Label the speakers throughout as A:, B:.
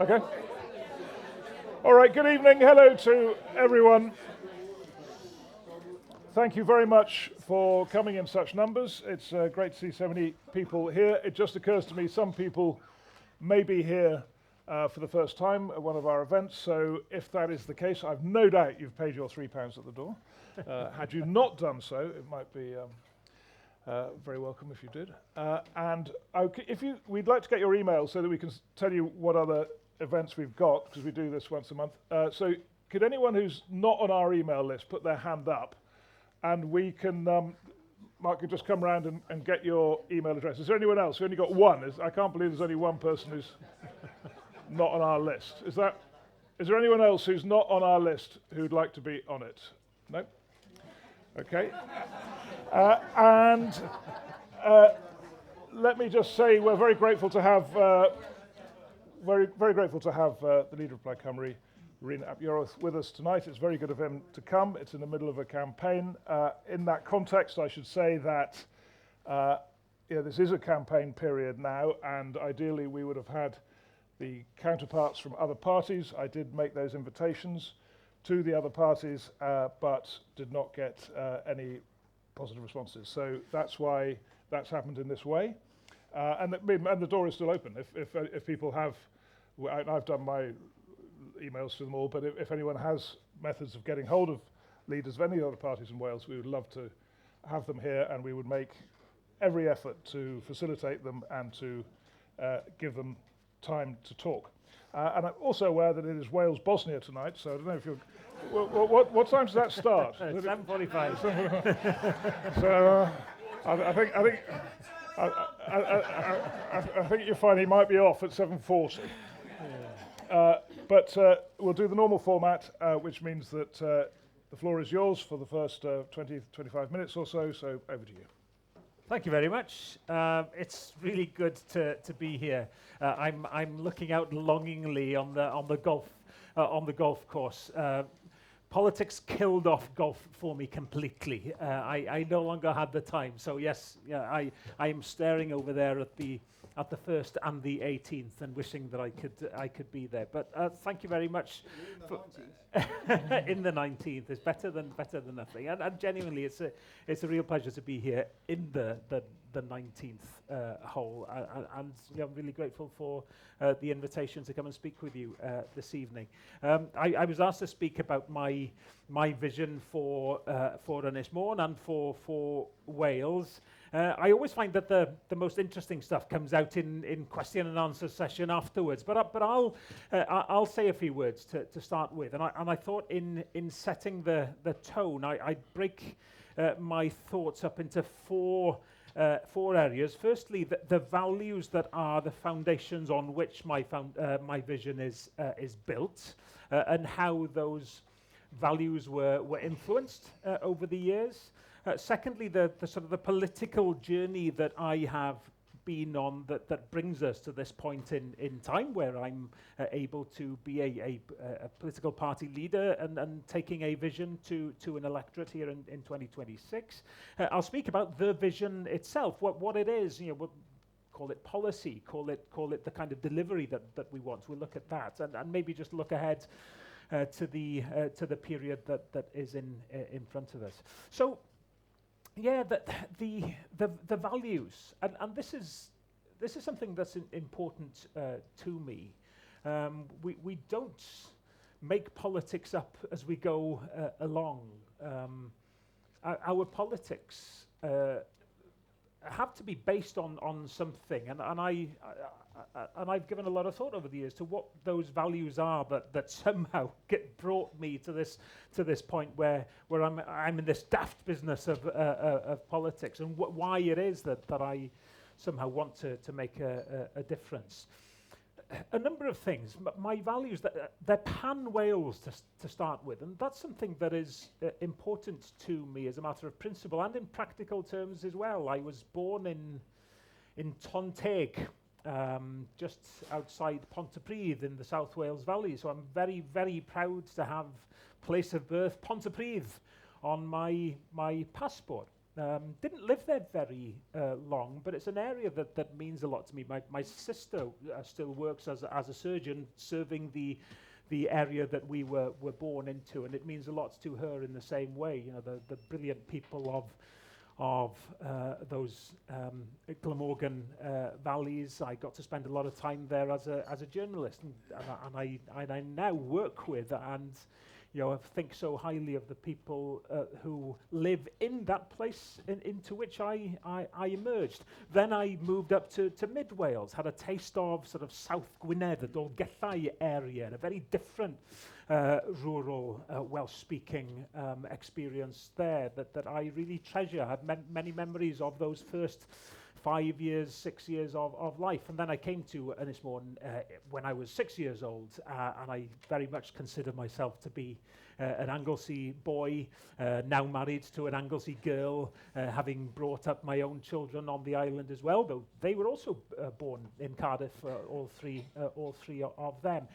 A: Okay. All right, good evening. Hello to everyone. Thank you very much for coming in such numbers. It's great to see so many people here. It just occurs to me some people may be here for the first time at one of our events, so if that is the case, I've no doubt you've paid your £3 at the door. Had you not done so, it might be very welcome if you did. We'd like to get your email so that we can tell you what other events we've got, because we do this once a month. So could anyone who's not on our email list put their hand up, and we can, Mark can just come around and get your email address. Is there anyone else? We only got one. I can't believe there's only one person who's not on our list. Is there anyone else who's not on our list who'd like to be on it? No? Okay. Let me just say we're very grateful to have the leader of Plaid Cymru, Rhun Iorwerth, with us tonight. It's very good of him to come. It's in the middle of a campaign. In that context, I should say that this is a campaign period now, and ideally we would have had the counterparts from other parties. I did make those invitations to the other parties, but did not get any positive responses. So that's why that's happened in this way. And the door is still open. If people have, I've done my emails to them all, but if anyone has methods of getting hold of leaders of any other parties in Wales, we would love to have them here, and we would make every effort to facilitate them and to give them time to talk. And I'm also aware that it is Wales-Bosnia tonight, so I don't know if you're... What time does that start?
B: 7:45.
A: So I think you'll find he might be off at 7:40. But we'll do the normal format, which means that the floor is yours for the first 20-25 minutes or so. So over to you.
B: Thank you very much. It's really good to be here. I'm looking out longingly on the golf course. Politics killed off golf for me completely. I no longer had the time. So yes, I am staring over there at the 1st and the 18th and wishing that I could be there. But thank you very much. In the 19th is better than nothing. And genuinely, it's a real pleasure to be here in the 19th hole. And I'm really grateful for the invitation to come and speak with you this evening. I was asked to speak about my vision for Ynys and for Wales. I always find that the most interesting stuff comes out in question and answer session afterwards. But I'll say a few words to start with. And I thought in setting the tone, I'd break my thoughts up into four areas. Firstly, the values that are the foundations on which my vision is built, and how those values were influenced over the years. Secondly, the sort of the political journey that I have been on that brings us to this point in time where I'm able to be a political party leader and taking a vision to an electorate here in 2026. I'll speak about the vision itself, what it is, call it policy, call it the kind of delivery that we want. We'll look at that and maybe just look ahead to the period that is in front of us. So. Yeah, the values, and this is something that's important to me. We don't make politics up as we go along. Our politics have to be based on something, and I've given a lot of thought over the years to what those values are that somehow brought me to this point where I'm in this daft business of politics, and why it is that I somehow want to make a difference. A number of things. My values, they're pan-Wales to start with, and that's something that is important to me as a matter of principle and in practical terms as well. I was born in Tontegg, just outside Pontypridd in the South Wales Valley, so I'm very, very proud to have place of birth Pontypridd on my passport. Didn't live there very long, but it's an area that means a lot to me. My sister still works as a surgeon, serving the area that we were born into, and it means a lot to her in the same way. You know, the brilliant people of those Glamorgan valleys. I got to spend a lot of time there as a journalist, and I now work with and think so highly of the people who live in that place into which I emerged. Then I moved up to Mid Wales, had a taste of sort of South Gwynedd, the Dolgellai area, and a very different rural Welsh-speaking experience there that I really treasure. I have many memories of those first 5 years, 6 years of life. And then I came to Ynys when I was 6 years old, and I very much consider myself to be an Anglesey boy, now married to an Anglesey girl, having brought up my own children on the island as well, though they were also born in Cardiff, all three of them.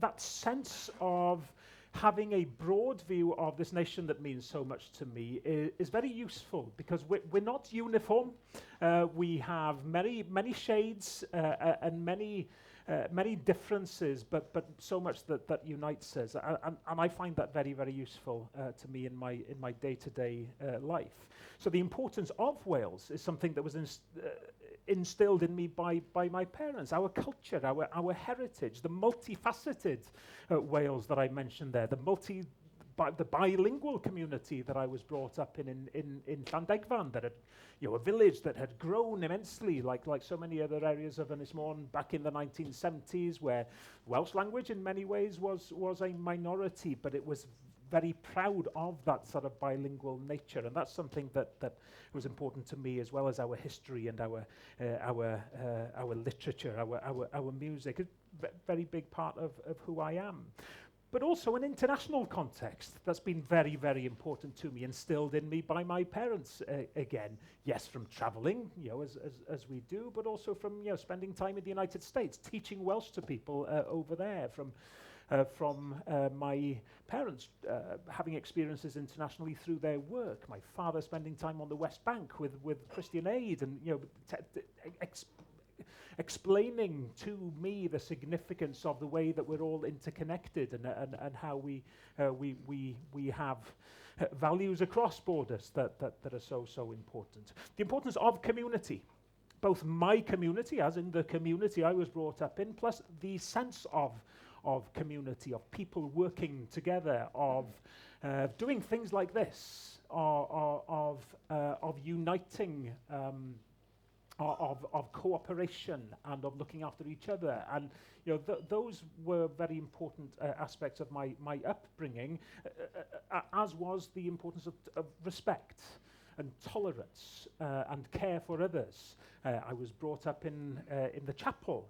B: That sense of having a broad view of this nation that means so much to me is very useful, because we're not uniform. We have many shades and many differences, but so much that unites us, and I find that very, very useful to me in my day-to-day life. So the importance of Wales is something that was instilled in me by my parents. Our culture, our heritage, the multifaceted Wales that I mentioned there, the bilingual community that I was brought up in Llandegfan, that had, a village that had grown immensely, like so many other areas of Ynys Môn back in the 1970s, where Welsh language in many ways was a minority, but it was very proud of that sort of bilingual nature, and that's something that was important to me, as well as our history and our literature, our music. A very big part of who I am. But also an international context that's been very, very important to me, instilled in me by my parents. Again, yes, from traveling, as we do, but also from spending time in the United States, teaching Welsh to people over there. From my parents having experiences internationally through their work. My father spending time on the West Bank with Christian Aid, and explaining to me the significance of the way that we're all interconnected, and how we have values across borders that are so important. The importance of community, both my community, as in the community I was brought up in, plus the sense of community, of people working together, of doing things like this, of uniting, of cooperation, and of looking after each other. And those were very important aspects of my upbringing, as was the importance of respect and tolerance and care for others. I was brought up in the chapel,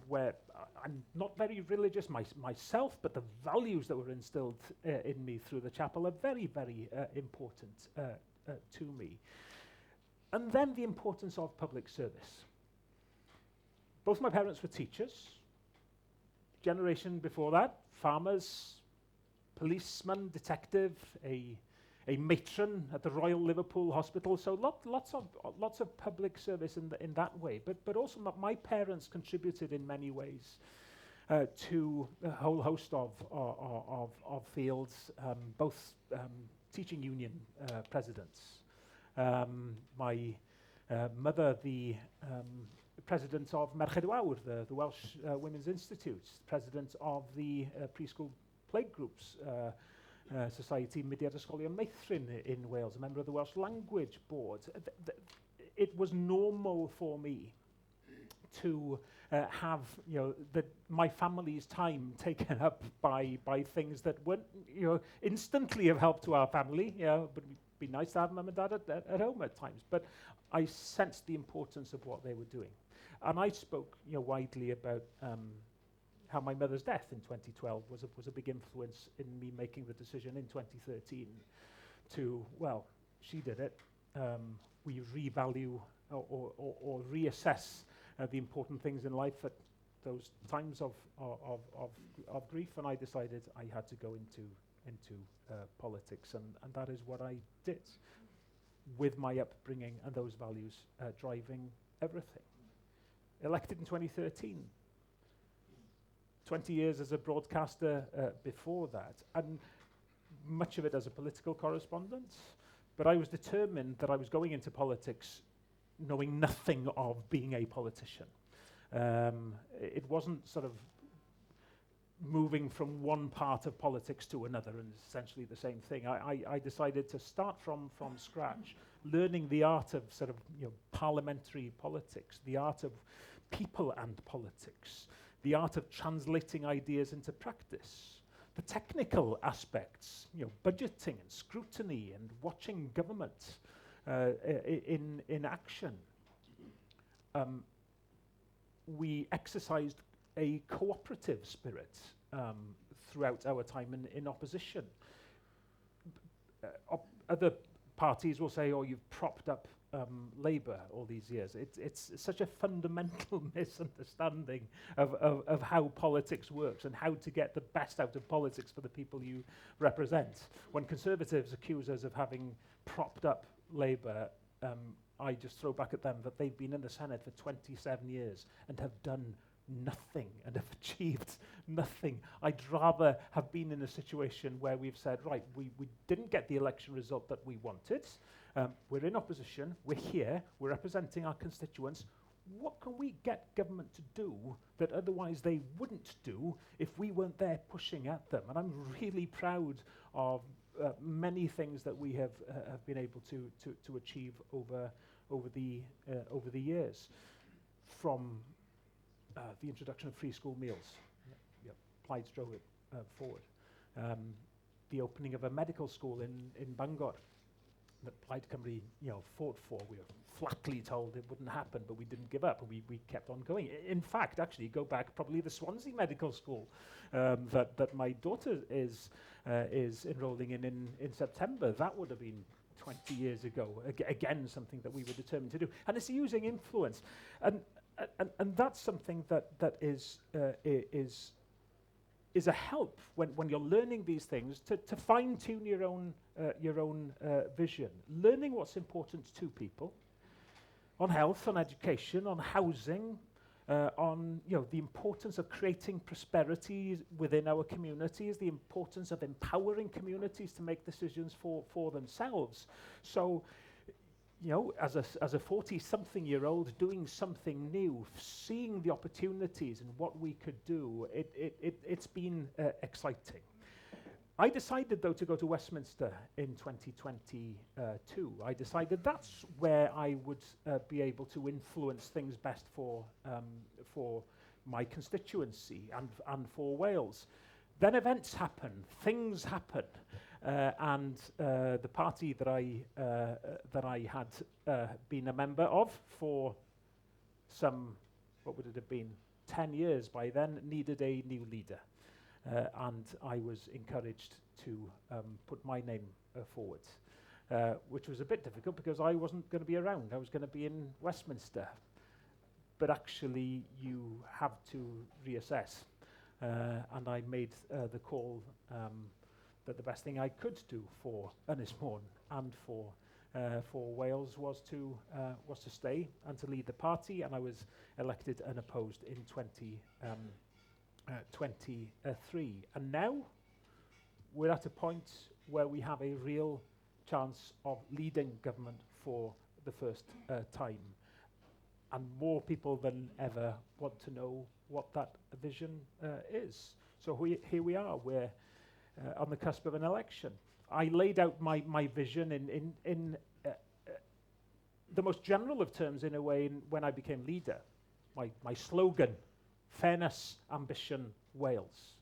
B: where I'm not very religious myself, but the values that were instilled in me through the chapel are very, very important to me. And then the importance of public service. Both my parents were teachers. Generation before that, farmers, policeman, detective, a matron at the Royal Liverpool Hospital. So lots of public service in that way. But also my parents contributed in many ways to a whole host of fields, both teaching union presidents. My mother, the president of Merched Wawr, the Welsh Women's Institute, president of the preschool plague groups Society Mudiad Ysgolion Meithrin in Wales, a member of the Welsh Language Board. It was normal for me to have my family's time taken up by things that weren't instantly of help to our family, but it'd be nice to have mum and dad at home at times. But I sensed the importance of what they were doing, and I spoke widely about how my mother's death in 2012 was a big influence in me making the decision in 2013 to, well, she did it. We revalue or reassess the important things in life at those times of grief, and I decided I had to go into into politics, and that is what I did, with my upbringing and those values driving everything. Elected in 2013. 20 years as a broadcaster before that, and much of it as a political correspondent. But I was determined that I was going into politics knowing nothing of being a politician. It wasn't sort of moving from one part of politics to another and essentially the same thing. I decided to start from scratch, learning the art of sort of parliamentary politics, the art of people and politics, the art of translating ideas into practice, the technical aspects, budgeting and scrutiny and watching government in action. We exercised a cooperative spirit throughout our time in opposition. Other parties will say, "Oh, you've propped up Labour all these years." It's such a fundamental misunderstanding of how politics works and how to get the best out of politics for the people you represent. When Conservatives accuse us of having propped up Labour, I just throw back at them that they've been in the Senate for 27 years and have done nothing and have achieved nothing. I'd rather have been in a situation where we've said, right, we didn't get the election result that we wanted. We're in opposition, we're here, we're representing our constituents. What can we get government to do that otherwise they wouldn't do if we weren't there pushing at them? And I'm really proud of many things that we have been able to achieve over the years, from the introduction of free school meals. Plaid drove it forward. The opening of a medical school in Bangor that Plaid Cymru fought for. We were flatly told it wouldn't happen, but we didn't give up, and we kept on going. In fact, actually, go back probably the Swansea Medical School that my daughter is enrolling in September. That would have been 20 years ago. Again, something that we were determined to do. And it's using influence. And that's something that is a help when you're learning these things to fine-tune your own vision, learning what's important to people, on health, on education, on housing, on the importance of creating prosperity within our communities, the importance of empowering communities to make decisions for themselves. So, as a 40-something-year-old doing something new, seeing the opportunities and what we could do, it's been exciting. I decided, though, to go to Westminster in 2022. I decided that's where I would be able to influence things best for my constituency and for Wales. Then events happen, things happen. And the party that I had been a member of for some, what would it have been, 10 years by then, needed a new leader. And I was encouraged to put my name forward, which was a bit difficult because I wasn't going to be around. I was going to be in Westminster. But actually, you have to reassess. And I made the call that the best thing I could do for Ynys and for Wales was to stay and to lead the party, and I was elected unopposed in 2023. And now we're at a point where we have a real chance of leading government for the first time, and more people than ever want to know what that vision is. So here we are. We're on the cusp of an election. I laid out my vision in the most general of terms, in a way, when I became leader. My slogan: fairness, ambition, Wales.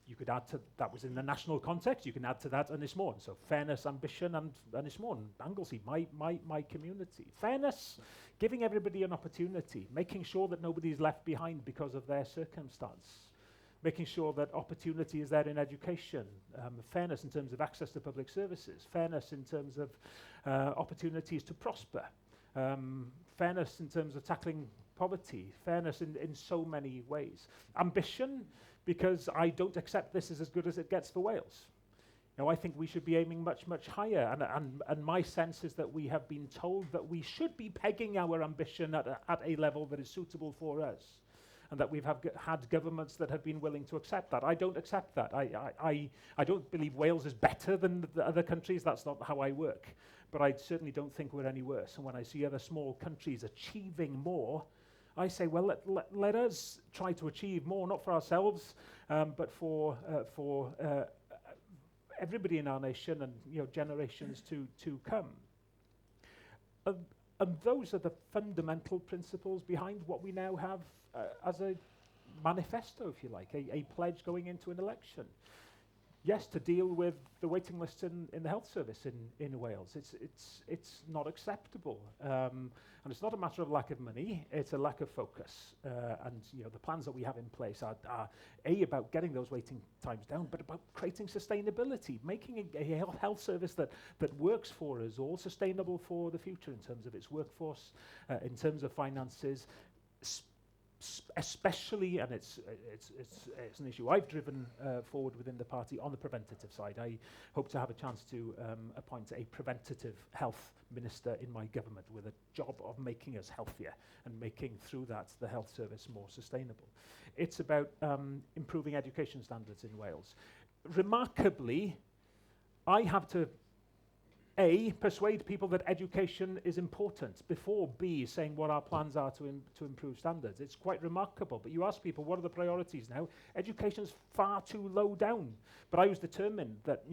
B: You could add to that, was in the national context. You can add to that Ynys Môn. So fairness, ambition, and Ynys Môn, Anglesey, my community. Fairness, giving everybody an opportunity, making sure that nobody's left behind because of their circumstance. Making sure that opportunity is there in education, fairness in terms of access to public services, fairness in terms of opportunities to prosper, fairness in terms of tackling poverty, fairness in so many ways. Ambition, because I don't accept this is as good as it gets for Wales. I think we should be aiming much, much higher, and my sense is that we have been told that we should be pegging our ambition at a level that is suitable for us, and that we've had governments that have been willing to accept that. I don't accept that. I don't believe Wales is better than the other countries. That's not how I work. But I certainly don't think we're any worse. And when I see other small countries achieving more, I say, well, let us try to achieve more, not for ourselves, but for everybody in our nation and generations to come. And those are the fundamental principles behind what we now have as a manifesto, if you like, a pledge going into an election. Yes, to deal with the waiting lists in the health service in Wales. It's not acceptable. And it's not a matter of lack of money, it's a lack of focus. And the plans that we have in place are about getting those waiting times down, but about creating sustainability, making a health service that works for us all, sustainable for the future in terms of its workforce, in terms of finances, especially, and it's an issue I've driven forward within the party on the preventative side. I hope to have a chance to appoint a preventative health minister in my government with a job of making us healthier and making through that the health service more sustainable. It's about improving education standards in Wales. Remarkably, I have to A, persuade people that education is important before B, saying what our plans are to improve standards. It's quite remarkable. But you ask people, what are the priorities now? Education's far too low down. But I was determined that,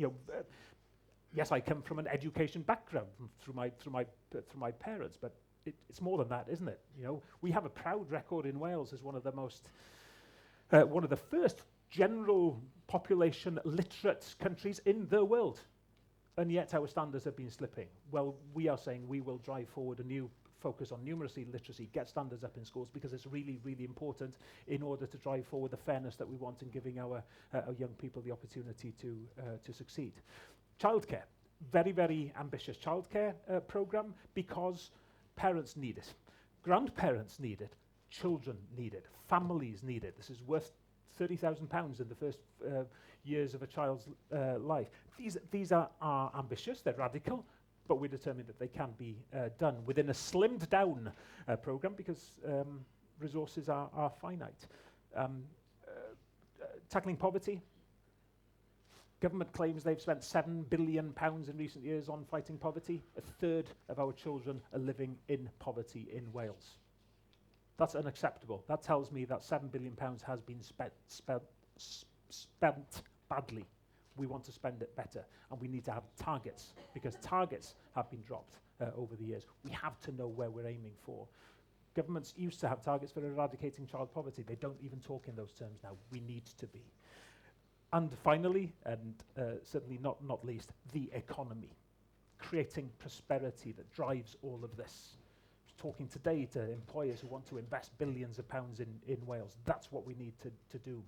B: yes, I come from an education background through my parents, but it's more than that, isn't it? We have a proud record in Wales as one of the first general population literate countries in the world. And yet our standards have been slipping. Well, we are saying we will drive forward a new focus on numeracy, literacy, get standards up in schools, because it's really, really important in order to drive forward the fairness that we want in giving our young people the opportunity to succeed. Childcare, very, very ambitious childcare programme, because parents need it, grandparents need it, children need it, families need it. This is worth £30,000 in the first years of a child's life. These are ambitious, they're radical, but we're determined that they can be done within a slimmed down programme, because resources are finite. Tackling poverty. Government claims they've spent £7 billion in recent years on fighting poverty. A third of our children are living in poverty in Wales. That's unacceptable. That tells me that £7 billion has been spent badly. We want to spend it better, and we need to have targets, because targets have been dropped over the years. We have to know where we're aiming for. Governments used to have targets for eradicating child poverty. They don't even talk in those terms now. We need to be. And finally, and certainly not least, the economy. Creating prosperity that drives all of this. Talking today to employers who want to invest billions of pounds in Wales. That's what we need to do.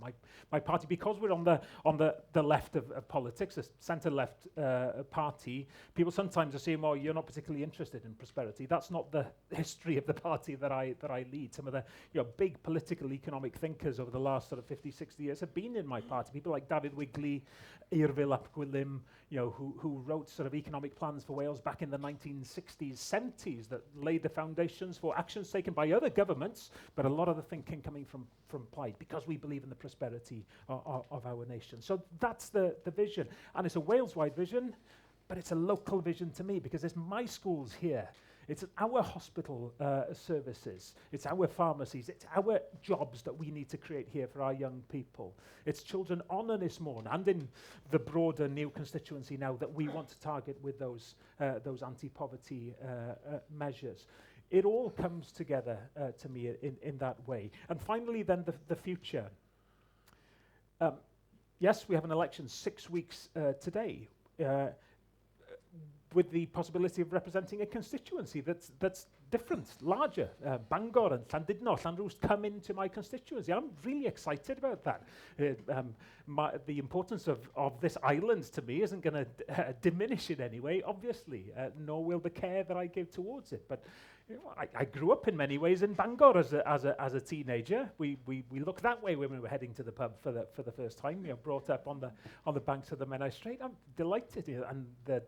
B: My party, because we're on the left of politics, a centre-left party, people sometimes assume, oh, you're not particularly interested in prosperity. That's not the history of the party that I lead. Some of the big political economic thinkers over the last sort of 50, 60 years have been in my party. People like David Wigley, Iorwerth, who wrote sort of economic plans for Wales back in the 1960s, 70s, that laid the foundations for actions taken by other governments, but a lot of the thinking coming from Plaid, because we believe in the prosperity of our nation. So that's the vision. And it's a Wales-wide vision, but it's a local vision to me, because it's my schools here. It's our hospital services, it's our pharmacies, it's our jobs that we need to create here for our young people. It's children on Ynys and in the broader new constituency now that we want to target with those anti-poverty measures. It all comes together to me in that way. And finally then the future. Yes, we have an election 6 weeks today. With the possibility of representing a constituency that's different, larger. Bangor and Llandudno, Llanrwst come into my constituency. I'm really excited about that. The importance of this island to me isn't going to diminish in any way, obviously, nor will the care that I give towards it. But I grew up in many ways in Bangor as a teenager. We looked that way when we were heading to the pub for the first time. Brought up on the banks of the Menai Strait. I'm delighted, and the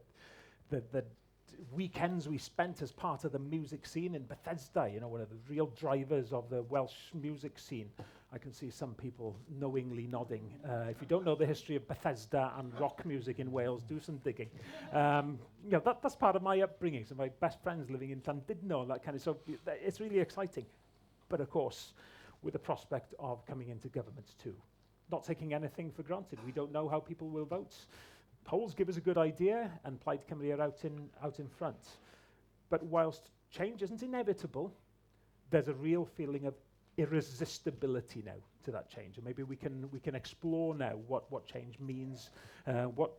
B: weekends we spent as part of the music scene in Bethesda. One of the real drivers of the Welsh music scene. I can see some people knowingly nodding. If you don't know the history of Bethesda and rock music in Wales, do some digging. That's part of my upbringing. So my best friends living in Llandudno and that kind of stuff. It's really exciting. But of course, with the prospect of coming into government too. Not taking anything for granted. We don't know how people will vote. Polls give us a good idea, and Plaid Cymru are out in front. But whilst change isn't inevitable, there's a real feeling of irresistibility now to that change, and maybe we can explore now what change means, what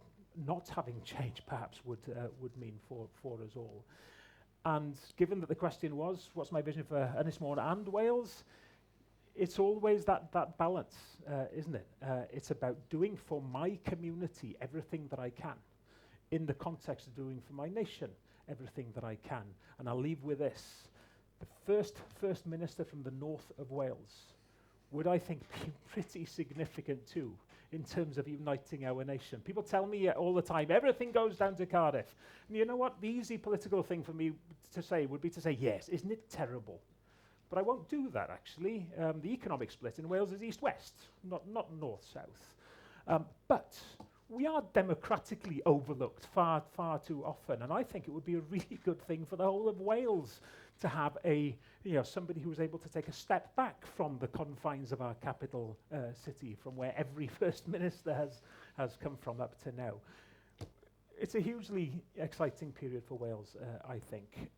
B: not having change perhaps would mean for us all. And given that the question was, what's my vision for Ynys Môn and Wales? It's always that balance, isn't it? It's about doing for my community everything that I can, in the context of doing for my nation everything that I can. And I'll leave with this. The first minister from the north of Wales would, I think, be pretty significant too in terms of uniting our nation. People tell me all the time, everything goes down to Cardiff. And you know what? The easy political thing for me to say would be to say, yes, isn't it terrible? But I won't do that, actually. The economic split in Wales is east-west, not north-south. But we are democratically overlooked far too often, and I think it would be a really good thing for the whole of Wales to have somebody who was able to take a step back from the confines of our capital city, from where every first minister has come from up to now. It's a hugely exciting period for Wales, I think.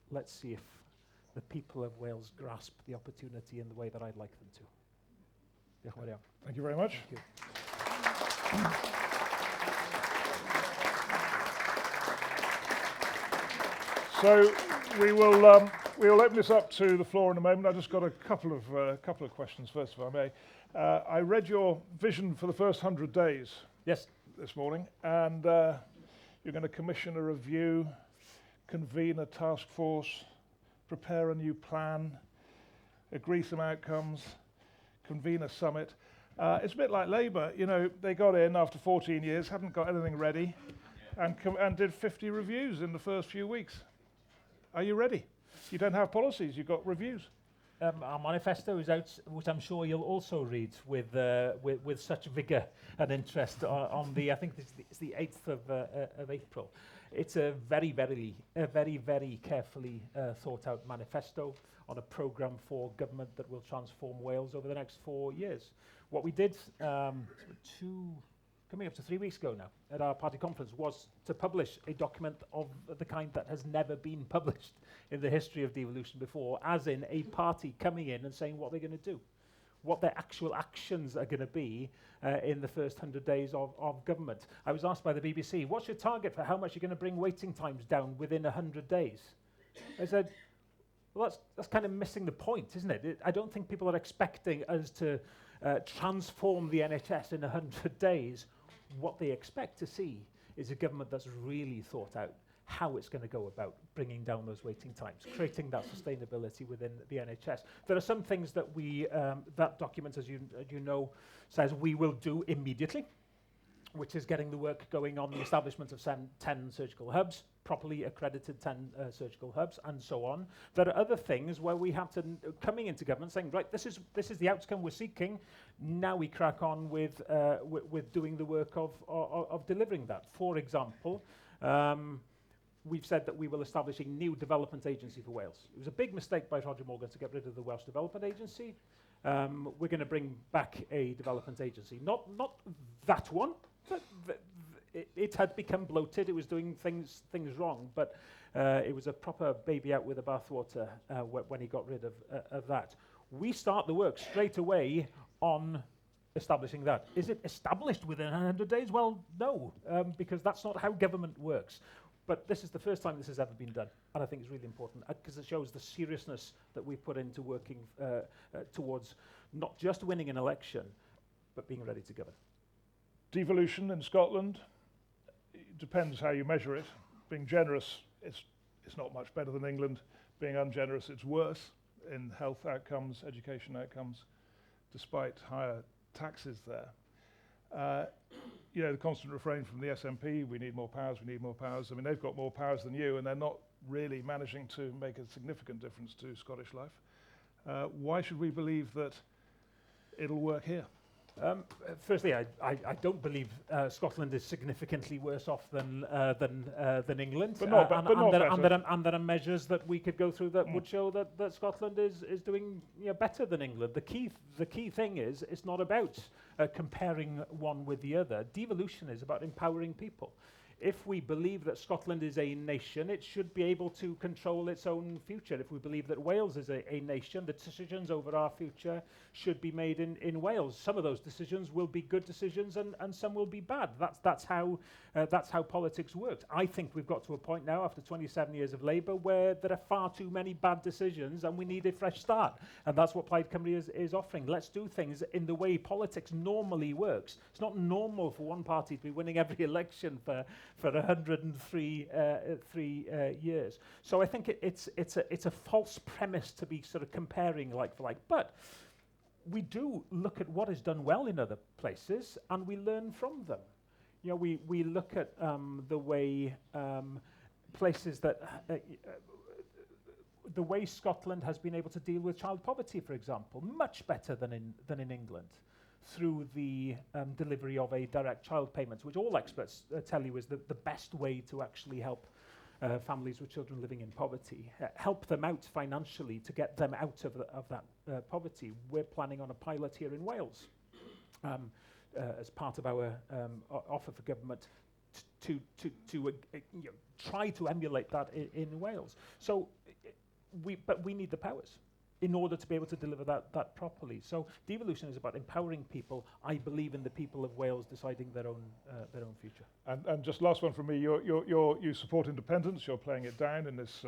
B: Let's see if the people of Wales grasp the opportunity in the way that I'd like them to.
A: Thank you very much.
B: Thank you.
A: So we will open this up to the floor in a moment. I've just got a couple of questions first, if I may. I read your vision for the first 100 days.
B: Yes.
A: This morning, and you're going to commission a review, convene a task force, prepare a new plan, agree some outcomes, convene a summit. It's a bit like Labour. They got in after 14 years, haven't got anything ready, and did 50 reviews in the first few weeks. Are you ready? You don't have policies, you've got reviews.
B: Our manifesto is out, which I'm sure you'll also read with such vigour and interest on the, I think it's the 8th of April. It's a very, very carefully thought out manifesto on a programme for government that will transform Wales over the next 4 years. What we did coming up to 3 weeks ago now at our party conference was to publish a document of the kind that has never been published in the history of devolution before, as in a party coming in and saying what they're going to do, what their actual actions are going to be in the first 100 days of government. I was asked by the BBC, what's your target for how much you're going to bring waiting times down within 100 days? I said, well, that's kind of missing the point, isn't it? I don't think people are expecting us to transform the NHS in 100 days. What they expect to see is a government that's really thought out how it's going to go about bringing down those waiting times, creating that sustainability within the NHS. There are some things that that document, as you know, says we will do immediately, which is getting the work going on the establishment of 10 surgical hubs, properly accredited 10 surgical hubs, and so on. There are other things where we have to, coming into government, saying, right, this is the outcome we're seeking. Now we crack on with doing the work of delivering that. For example, we've said that we will establish a new development agency for Wales. It was a big mistake by Roger Morgan to get rid of the Welsh Development Agency. We're going to bring back a development agency. Not that one. It had become bloated. It was doing things wrong, but it was a proper baby out with the bathwater when he got rid of that. We start the work straight away on establishing that. Is it established within 100 days? Well, no, because that's not how government works. But this is the first time this has ever been done, and I think it's really important because it shows the seriousness that we put into working towards not just winning an election, but being ready to govern. Devolution
A: in Scotland, it depends how you measure it. Being generous, it's it's not much better than England. Being ungenerous, it's worse in health outcomes, education outcomes, despite higher taxes there. The constant refrain from the SNP, we need more powers, we need more powers. I mean, they've got more powers than you, and they're not really managing to make a significant difference to Scottish life. Why should we believe that it'll work here?
B: Firstly, I don't believe Scotland is significantly worse off than England.
A: But not better.
B: And there are measures that we could go through that would show that Scotland is doing better than England. The key thing is it's not about comparing one with the other. Devolution is about empowering people. If we believe that Scotland is a nation, it should be able to control its own future. If we believe that Wales is a nation, the decisions over our future should be made in Wales. Some of those decisions will be good decisions and some will be bad. That's how politics works. I think we've got to a point now, after 27 years of Labour, where there are far too many bad decisions and we need a fresh start. And that's what Plaid Cymru is offering. Let's do things in the way politics normally works. It's not normal for one party to be winning every election for 103 years. So I think it's a false premise to be sort of comparing like for like. But we do look at what is done well in other places and we learn from them. We look at the way places that the way Scotland has been able to deal with child poverty, for example, much better than in England, through the delivery of a direct child payment, which all experts tell you is the best way to actually help families with children living in poverty, help them out financially to get them out of that poverty. We're planning on a pilot here in Wales as part of our offer for government to try to emulate that in Wales. So, we need the powers in order to be able to deliver that properly. So devolution is about empowering people. I believe in the people of Wales deciding their own future.
A: And just last one from me, you support independence, you're playing it down in this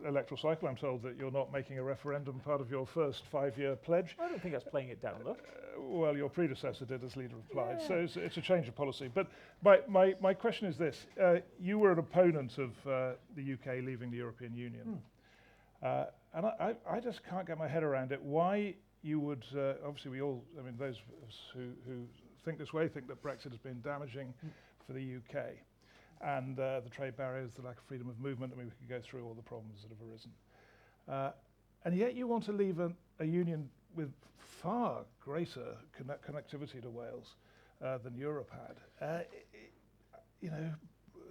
A: electoral cycle. I'm told that you're not making a referendum part of your first 5-year pledge.
B: I don't think that's playing it down, though.
A: Well, your predecessor did, as Leader of Plaid, so it's a change of policy. But my question is this. You were an opponent of the UK leaving the European Union. And I just can't get my head around it. Why you would, obviously we all, I mean, those of us who think this way think that Brexit has been damaging for the UK. And the trade barriers, the lack of freedom of movement, I mean, we could go through all the problems that have arisen. And yet you want to leave a union with far greater connectivity to Wales than Europe had.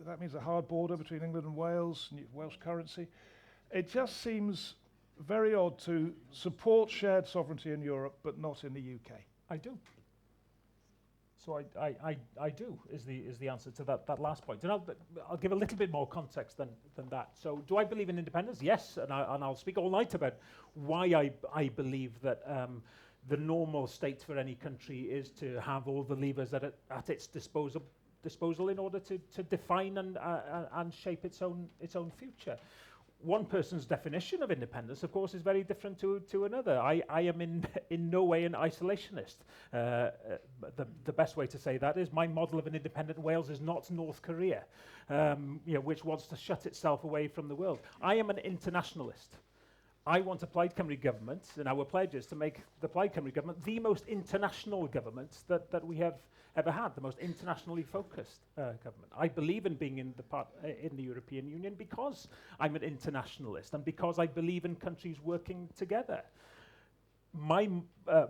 A: That means a hard border between England and Wales, Welsh currency. It just seems very odd to support shared sovereignty in Europe, but not in the UK.
B: I do. So I do is the answer to that last point. And I'll give a little bit more context than that. So do I believe in independence? Yes, and I'll speak all night about why I believe that the normal state for any country is to have all the levers at its disposal in order to define and shape its own future. One person's definition of independence, of course, is very different to another. I am in no way an isolationist. The best way to say that is my model of an independent Wales is not North Korea, which wants to shut itself away from the world. I am an internationalist. I want a Plaid Cymru government, and our pledge is to make the Plaid Cymru government the most international government that we have ever had, the most internationally focused government. I believe in being in the European Union because I'm an internationalist and because I believe in countries working together. My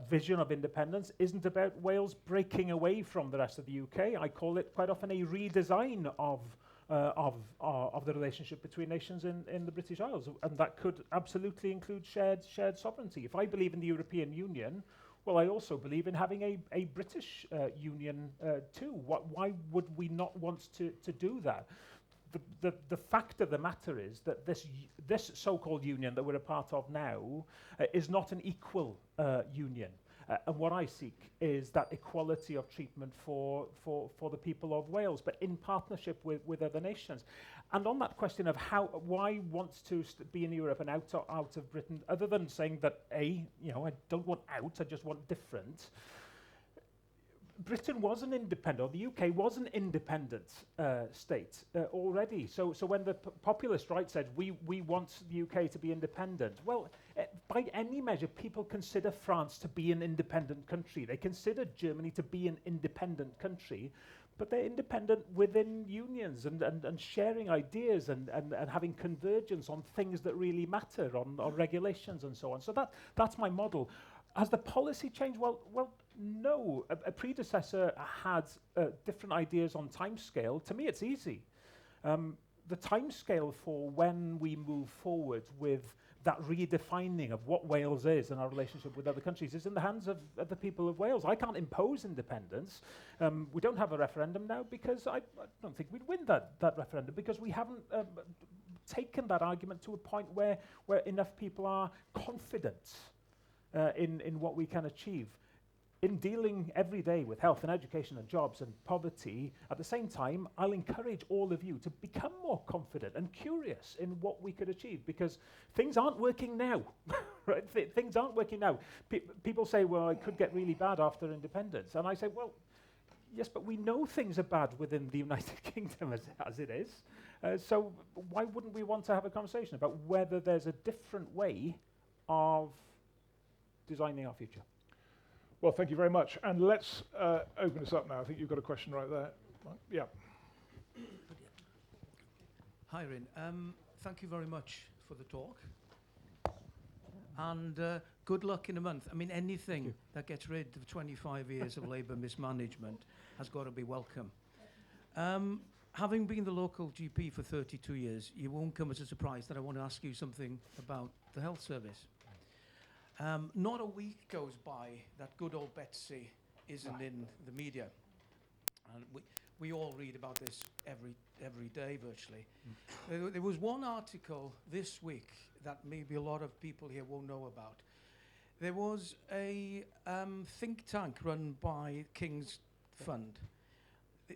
B: vision of independence isn't about Wales breaking away from the rest of the UK. I call it quite often a redesign of the relationship between nations in the British Isles, and that could absolutely include shared sovereignty. If I believe in the European Union, well, I also believe in having a British union too. Why would we not want to do that? The fact of the matter is that this so-called union that we're a part of now is not an equal union. And what I seek is that equality of treatment for the people of Wales, but in partnership with other nations. And on that question of why want to be in Europe and out of Britain, other than saying that I don't want out, I just want different. Britain was an independent, or the UK was an independent state already. So when the populist right said, we want the UK to be independent, well, by any measure, people consider France to be an independent country. They consider Germany to be an independent country, but they're independent within unions and sharing ideas and having convergence on things that really matter, on regulations and so on. So that's my model. Has the policy changed? Well, no. A predecessor had different ideas on timescale. To me, it's easy. The timescale for when we move forward with that redefining of what Wales is and our relationship with other countries is in the hands of the people of Wales. I can't impose independence. We don't have a referendum now because I don't think we'd win that referendum because we haven't taken that argument to a point where enough people are confident in what we can achieve. In dealing every day with health and education and jobs and poverty, at the same time, I'll encourage all of you to become more confident and curious in what we could achieve because things aren't working now, right? Things aren't working now. People say, well, it could get really bad after independence. And I say, well, yes, but we know things are bad within the United Kingdom as it is. So why wouldn't we want to have a conversation about whether there's a different way of designing our future?
A: Well, thank you very much. And let's open this up now. I think you've got a question right there. Right. Yeah.
C: Hi, Rhun. Thank you very much for the talk. And good luck in a month. I mean, anything that gets rid of 25 years of Labour mismanagement has got to be welcome. Having been the local GP for 32 years, you won't come as a surprise that I want to ask you something about the health service. Not a week goes by that good old Betsy isn't in the media. And we all read about this every day virtually. There was one article this week that maybe a lot of people here won't know about. There was a think tank run by King's Fund.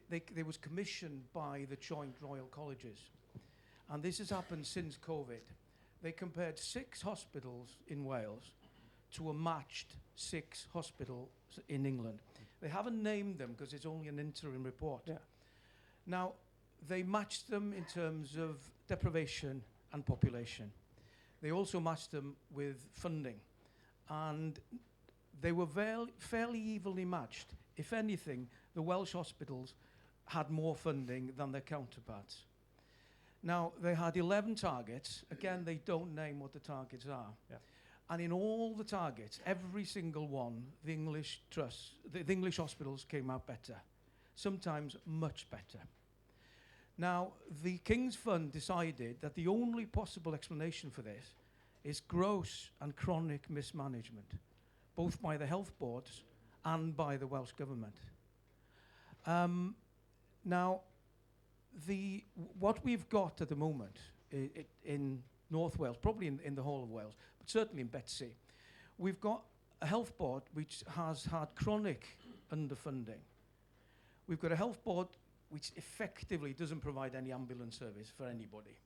C: They was commissioned by the Joint Royal Colleges. And this has happened since COVID. They compared 6 hospitals in Wales to a matched 6 hospitals in England. They haven't named them because it's only an interim report.
B: Yeah.
C: Now, they matched them in terms of deprivation and population. They also matched them with funding. And they were fairly evenly matched. If anything, the Welsh hospitals had more funding than their counterparts. Now, they had 11 targets. Again, they don't name what the targets are.
B: Yeah.
C: And in all the targets, every single one, the English trusts, the English hospitals came out better, sometimes much better. Now, the King's Fund decided that the only possible explanation for this is gross and chronic mismanagement, both by the health boards and by the Welsh Government. Now, what we've got at the moment in North Wales, probably in the whole of Wales, but certainly in Betsy, we've got a health board which has had chronic underfunding. We've got a health board which effectively doesn't provide any ambulance service for anybody.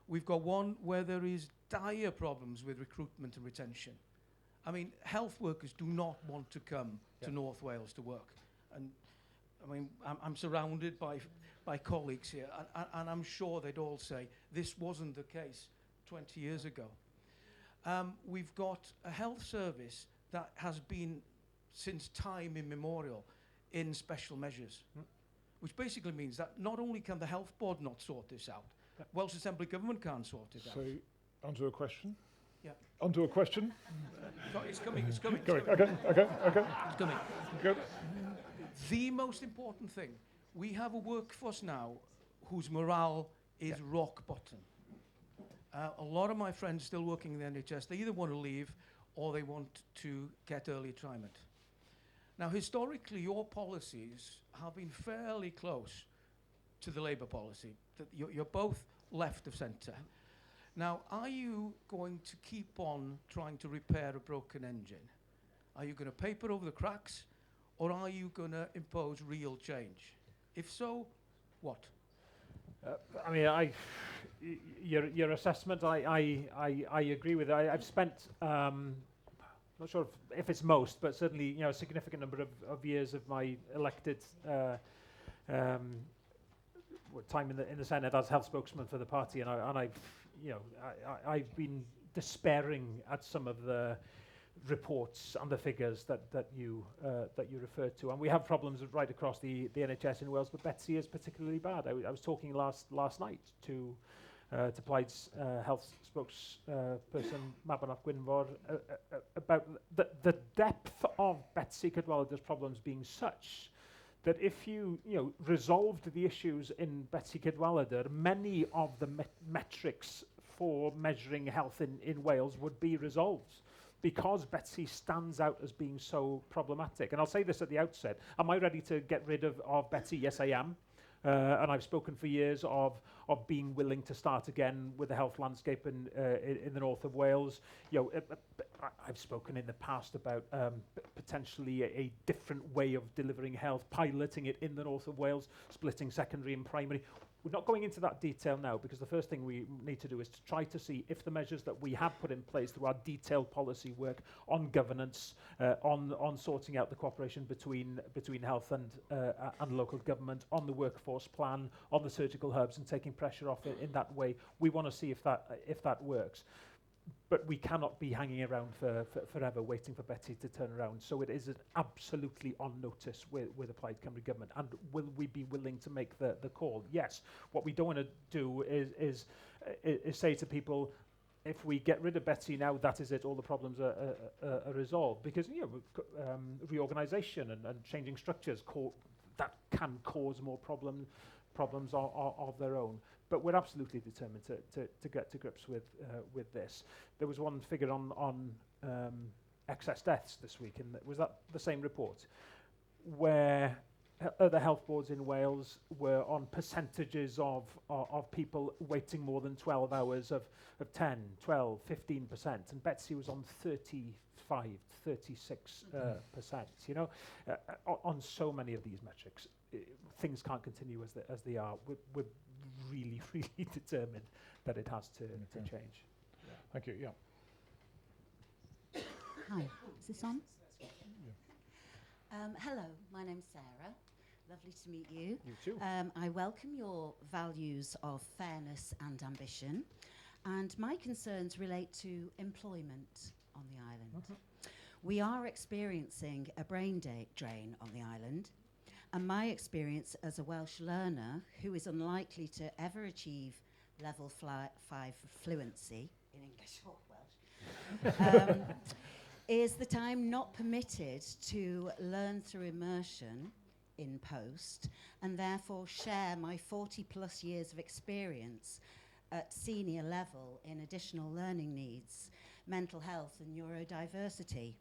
C: We've got one where there is dire problems with recruitment and retention. I mean, health workers do not want to come to North Wales to work. And I mean, I'm surrounded by colleagues here, and I'm sure they'd all say this wasn't the case 20 years ago. We've got a health service that has been, since time immemorial, in special measures, which basically means that not only can the health board not sort this out, Welsh Assembly Government can't sort it out.
A: So, onto a question?
C: Yeah.
A: Onto a question?
C: Sorry, it's coming.
A: Okay.
C: It's coming.
A: Good.
C: The most important thing, we have a workforce now whose morale is rock bottom. A lot of my friends still working in the NHS, they either want to leave or they want to get early retirement. Now, historically, your policies have been fairly close to the Labour policy. That you're both left of centre. Now, are you going to keep on trying to repair a broken engine? Are you going to paper over the cracks, or are you going to impose real change? If so, what?
B: I mean, your assessment, I agree with it. I've spent not sure if it's most, but certainly, you know, a significant number of years of my elected time in the Senate as health spokesman for the party, and I've, you know, I've been despairing at some of the reports and the figures that you referred to, and we have problems right across the NHS in Wales, but Betsy is particularly bad. I was talking last night to Plaid's health spokesperson Mabon Gwynfor about the depth of Betsy Cadwaladr's problems being such that if you resolved the issues in Betsy Cadwaladr, many of the metrics for measuring health in Wales would be resolved, because Betsy stands out as being so problematic. And I'll say this at the outset: am I ready to get rid of Betsy? Yes, I am. And I've spoken for years of being willing to start again with the health landscape in the north of Wales. You know, I've spoken in the past about potentially a different way of delivering health, piloting it in the north of Wales, splitting secondary and primary. We're not going into that detail now, because the first thing we need to do is to try to see if the measures that we have put in place through our detailed policy work on governance, on sorting out the cooperation between health and local government, on the workforce plan, on the surgical hubs, and taking pressure off it in that way. We want to see if that works. But we cannot be hanging around for forever waiting for Betsy to turn around. So it is absolutely on notice with the Plaid Cymru government. And will we be willing to make the call? Yes. What we don't want to do is say to people, if we get rid of Betsy now, that is it, all the problems are resolved. Because reorganisation and changing structures that can cause more problems of their own. But we're absolutely determined to get to grips with this. There was one figure on excess deaths this week, and was that the same report, where other health boards in Wales were on percentages of people waiting more than 12 hours of 10, 12, 15%, and Betsy was on 35, 36%. You know, on so many of these metrics, things can't continue as they are. We're really, really determined that it has to change.
A: Yeah. Thank you. Yeah.
D: Hi, is this on?
A: Yeah.
D: Hello, my name's Sarah. Lovely to meet you.
B: You too.
D: I welcome your values of fairness and ambition, and my concerns relate to employment on the island.
B: Mm-hmm.
D: We are experiencing a brain drain on the island, and my experience as a Welsh learner who is unlikely to ever achieve level 5 fluency in English or Welsh is that I'm not permitted to learn through immersion in post, and therefore share my 40 plus years of experience at senior level in additional learning needs, mental health and neurodiversity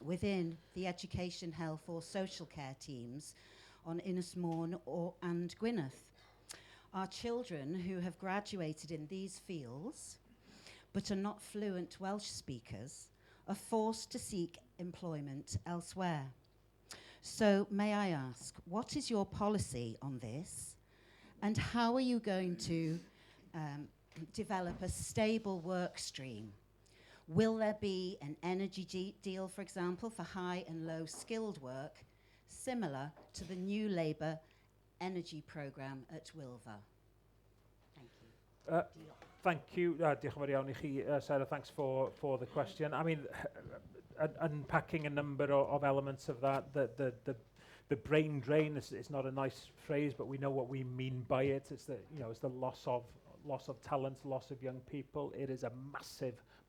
D: within the education, health or social care teams on Ynys and Gwynedd. Our children who have graduated in these fields but are not fluent Welsh speakers are forced to seek employment elsewhere. So may I ask, what is your policy on this, and how are you going to develop a stable work stream? Will there be an energy deal, for example, for high and low skilled work, similar to the new Labour energy programme at Wilfa? Thank you.
B: Thank you. Diolch yn fawr iawn I chi, Sarah. Thanks for the question. I mean, unpacking a number of elements of that. The brain drain is not a nice phrase, but we know what we mean by it. It's the loss of talent, loss of young people. It is a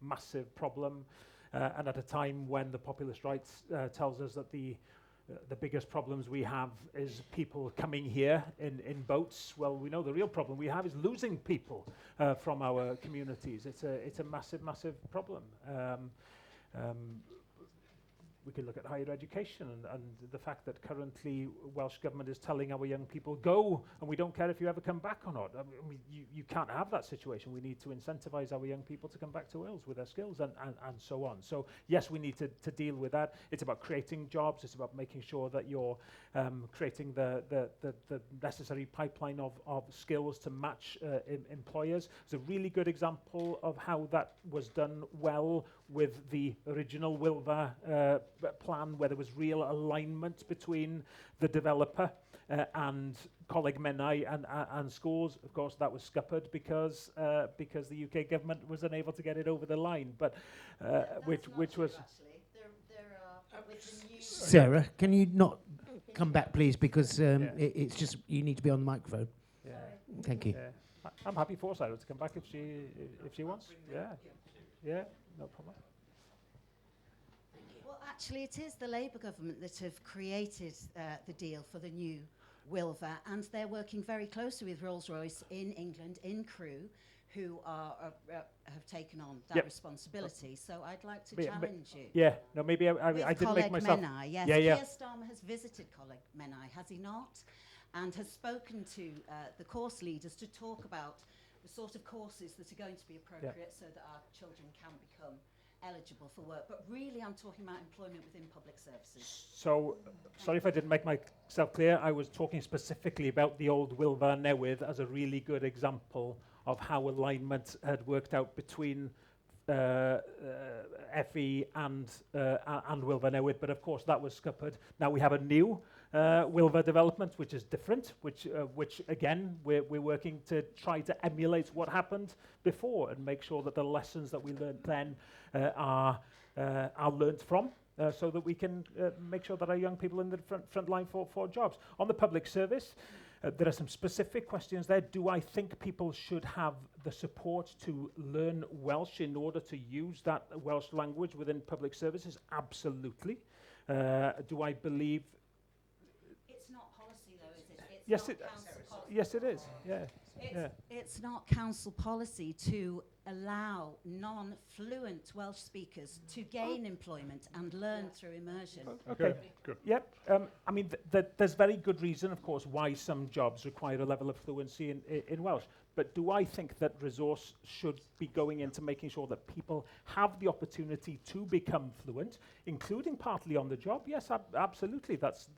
B: massive problem, and at a time when the populist right tells us that the biggest problems we have is people coming here in boats. Well, we know the real problem we have is losing people from our communities. It's a massive problem. We could look at higher education and the fact that currently Welsh Government is telling our young people, go, and we don't care if you ever come back or not. I mean, you can't have that situation. We need to incentivise our young people to come back to Wales with their skills and so on. So yes, we need to deal with that. It's about creating jobs. It's about making sure that you're creating the necessary pipeline of skills to match employers. It's a really good example of how that was done well with the original Wilva plan, where there was real alignment between the developer and Coleg Menai and schools. Of course, that was scuppered because the UK government was unable to get it over the line. But which was
D: There are with the new
E: Sarah, can you not come back, please, because it's just you need to be on the microphone.
B: yeah.
E: Thank you.
B: Yeah. I'm happy for Sarah to come back if she wants. Yeah, no problem.
D: Well, actually, it is the Labour government that have created the deal for the new Wilva, and they're working very closely with Rolls-Royce in England, in Crewe, who have taken on that responsibility. So I'd like to challenge you.
B: Yeah, no, maybe I didn't make myself.
D: Menai, yes,
B: Yeah.
D: Keir Starmer has visited Coleg Menai, has he not? And has spoken to the course leaders to talk about the sort of courses that are going to be appropriate so that our children can become eligible for work. But really, I'm talking about employment within public services.
B: So, sorry if I didn't make myself clear. I was talking specifically about the old Wilva Newydd as a really good example of how alignment had worked out between FE and Wilva Newydd. But of course, that was scuppered. Now we have a new Wilva development, which is different, which again, we're working to try to emulate what happened before and make sure that the lessons that we learned then are learnt from, so that we can make sure that our young people in the front line for jobs. On the public service, there are some specific questions there. Do I think people should have the support to learn Welsh in order to use that Welsh language within public services? Absolutely. Do I believe...
D: It's not policy, though, is it? It's
B: Yes,
D: not council policy.
B: yes, it is. Yeah.
D: It's not council policy to allow non-fluent Welsh speakers to gain employment and learn through immersion.
B: Okay.
A: Good.
B: Yep. I mean, there's very good reason, of course, why some jobs require a level of fluency in Welsh. But do I think that resource should be going into making sure that people have the opportunity to become fluent, including partly on the job? Yes, absolutely. That's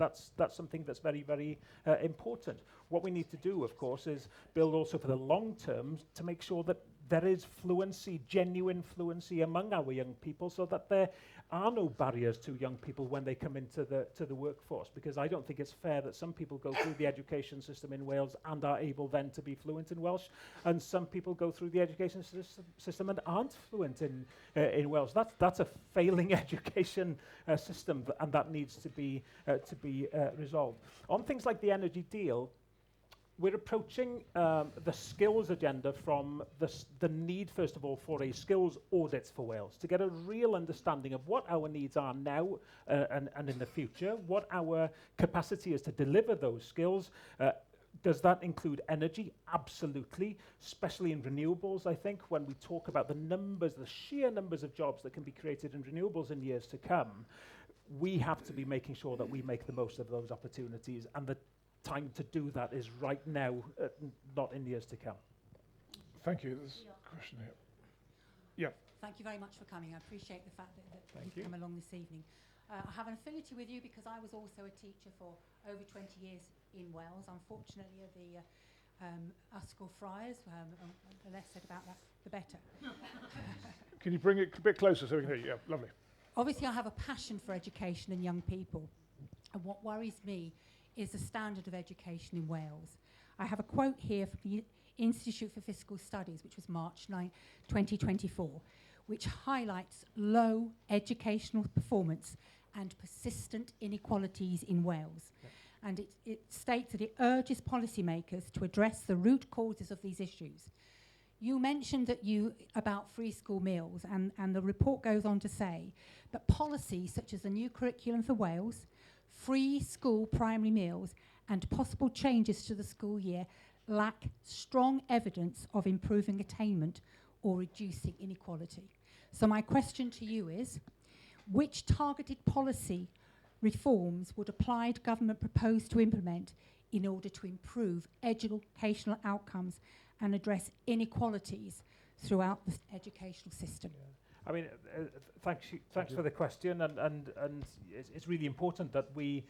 B: something that's very, very important. What we need to do, of course, is build also for the long term to make sure that there is fluency, genuine fluency among our young people, so that there are no barriers to young people when they come into the workforce. Because I don't think it's fair that some people go through the education system in Wales and are able then to be fluent in Welsh, and some people go through the education system and aren't fluent in Welsh. That's a failing education system, and that needs to be resolved. On things like the energy deal, we're approaching the skills agenda from the need, first of all, for a skills audit for Wales, to get a real understanding of what our needs are now and in the future, what our capacity is to deliver those skills. Does that include energy? Absolutely, especially in renewables, I think, when we talk about the sheer numbers of jobs that can be created in renewables in years to come, we have to be making sure that we make the most of those opportunities, and the time to do that is right now, not in years to come.
A: Thank you. There's a question here. Yeah.
F: Thank you very much for coming. I appreciate the fact that you've come along this evening. I have an affinity with you because I was also a teacher for over 20 years in Wales. Unfortunately, of the Ysgol Friars, the less said about that, the better.
A: Can you bring it a bit closer so we can hear you? Yeah, lovely.
F: Obviously, I have a passion for education and young people. And what worries me is the standard of education in Wales. I have a quote here from the Institute for Fiscal Studies, which was March 9, 2024, which highlights low educational performance and persistent inequalities in Wales. Yeah. And it states that it urges policymakers to address the root causes of these issues. You mentioned about free school meals, and the report goes on to say that policies such as the new curriculum for Wales, free school primary meals, and possible changes to the school year lack strong evidence of improving attainment or reducing inequality. So my question to you is, which targeted policy reforms would applied government propose to implement in order to improve educational outcomes and address inequalities throughout the educational system?
B: Yeah. I mean, thanks for the question, and it's really important that we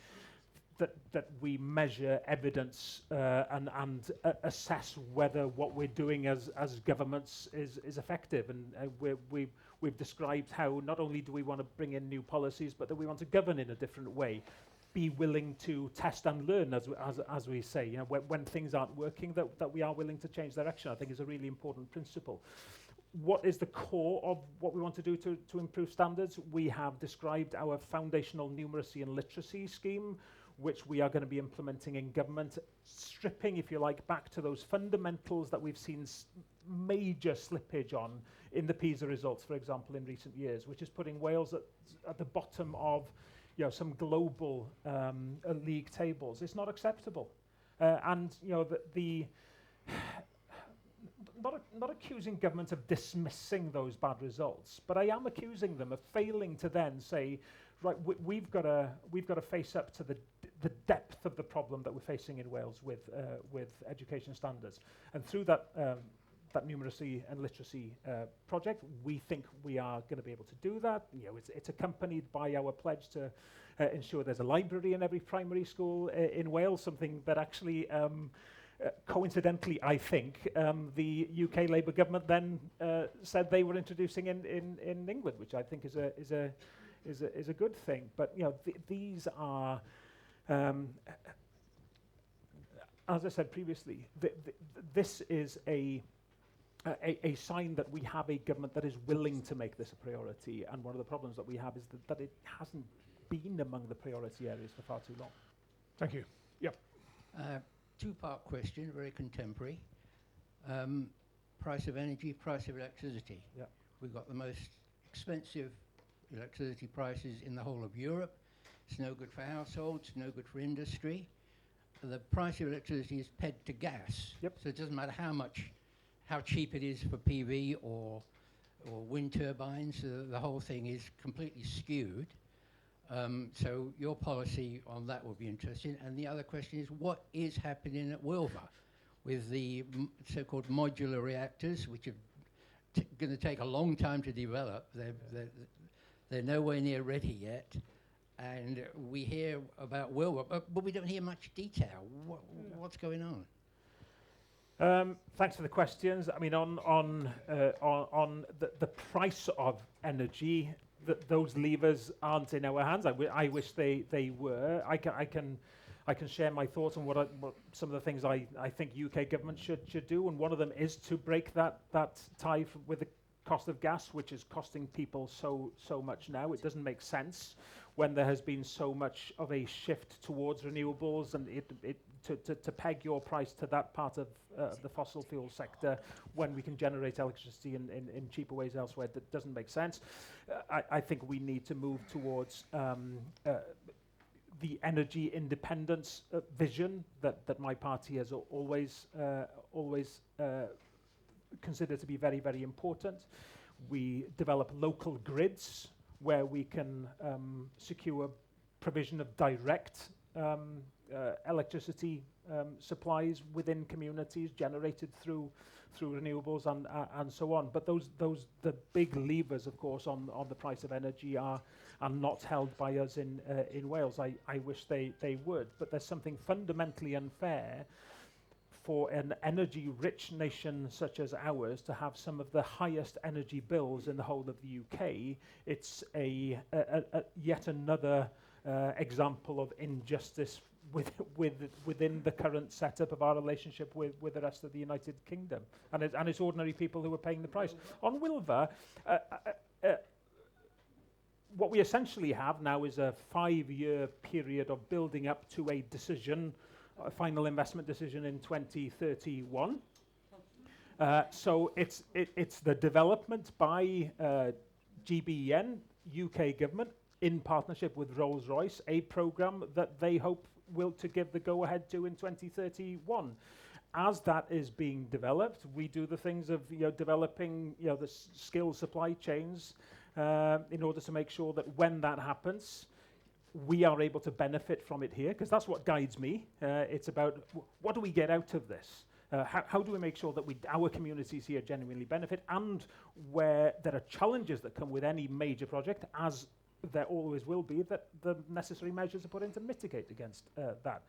B: that we measure evidence and assess whether what we're doing as governments is effective. And we've described how not only do we want to bring in new policies, but that we want to govern in a different way. Be willing to test and learn, as we say. You know, when things aren't working, that we are willing to change direction, I think is a really important principle. What is the core of what we want to do to improve standards? We have described our foundational numeracy and literacy scheme, which we are going to be implementing in government, stripping, if you like, back to those fundamentals that we've seen major slippage on in the PISA results, for example, in recent years, which is putting Wales at the bottom of some global league tables. It's not acceptable. And not accusing government of dismissing those bad results, but I am accusing them of failing to then say, right, we've got to face up to the depth of the problem that we're facing in Wales with education standards. And through that numeracy and literacy project, we think we are going to be able to do that. It's accompanied by our pledge to ensure there's a library in every primary school in Wales, something that actually coincidentally, I think, the UK Labour government then said they were introducing in England, which I think is a good thing. But these are, as I said previously, this is a sign that we have a government that is willing to make this a priority. And one of the problems that we have is that it hasn't been among the priority areas for far too long.
A: Thank you. Yep.
G: Two-part question, very contemporary. Price of energy, price of electricity.
B: Yep.
G: We've got the most expensive electricity prices in the whole of Europe. It's no good for households, no good for industry. The price of electricity is pegged to gas.
B: Yep.
G: So it doesn't matter how cheap it is for PV or wind turbines. The whole thing is completely skewed. So your policy on that will be interesting. And the other question is, what is happening at Wilver with the so-called modular reactors, which are going to take a long time to develop? They're nowhere near ready yet. And we hear about Wilver, but we don't hear much detail. What's going on?
B: Thanks for the questions. I mean, on the price of energy, those levers aren't in our hands. I wish they were. I can share my thoughts on what some of the things I think UK government should do, and one of them is to break that tie with the cost of gas, which is costing people so much now. It doesn't make sense when there has been so much of a shift towards renewables, and to peg your price to that part of the fossil fuel sector when we can generate electricity in cheaper ways elsewhere, that doesn't make sense. I think we need to move towards the energy independence vision that my party has always considered to be very, very important. We develop local grids where we can secure provision of direct electricity supplies within communities generated through renewables and so on. But the big levers, of course, on the price of energy are not held by us in Wales. I wish they would, but there's something fundamentally unfair for an energy-rich nation such as ours to have some of the highest energy bills in the whole of the UK. It's yet another example of injustice within the current setup of our relationship with the rest of the United Kingdom. And it's ordinary people who are paying the price. On Wilver, what we essentially have now is a 5-year period of building up to a decision, a final investment decision in 2031. So it's the development by GBEN, UK government, in partnership with Rolls-Royce, a programme that they hope to give the go-ahead to in 2031. As that is being developed, we do the things of developing the skilled supply chains in order to make sure that when that happens, we are able to benefit from it here, because that's what guides me. It's about what do we get out of this? How do we make sure that our communities here genuinely benefit, and where there are challenges that come with any major project, as there always will be the necessary measures are put in to mitigate against that.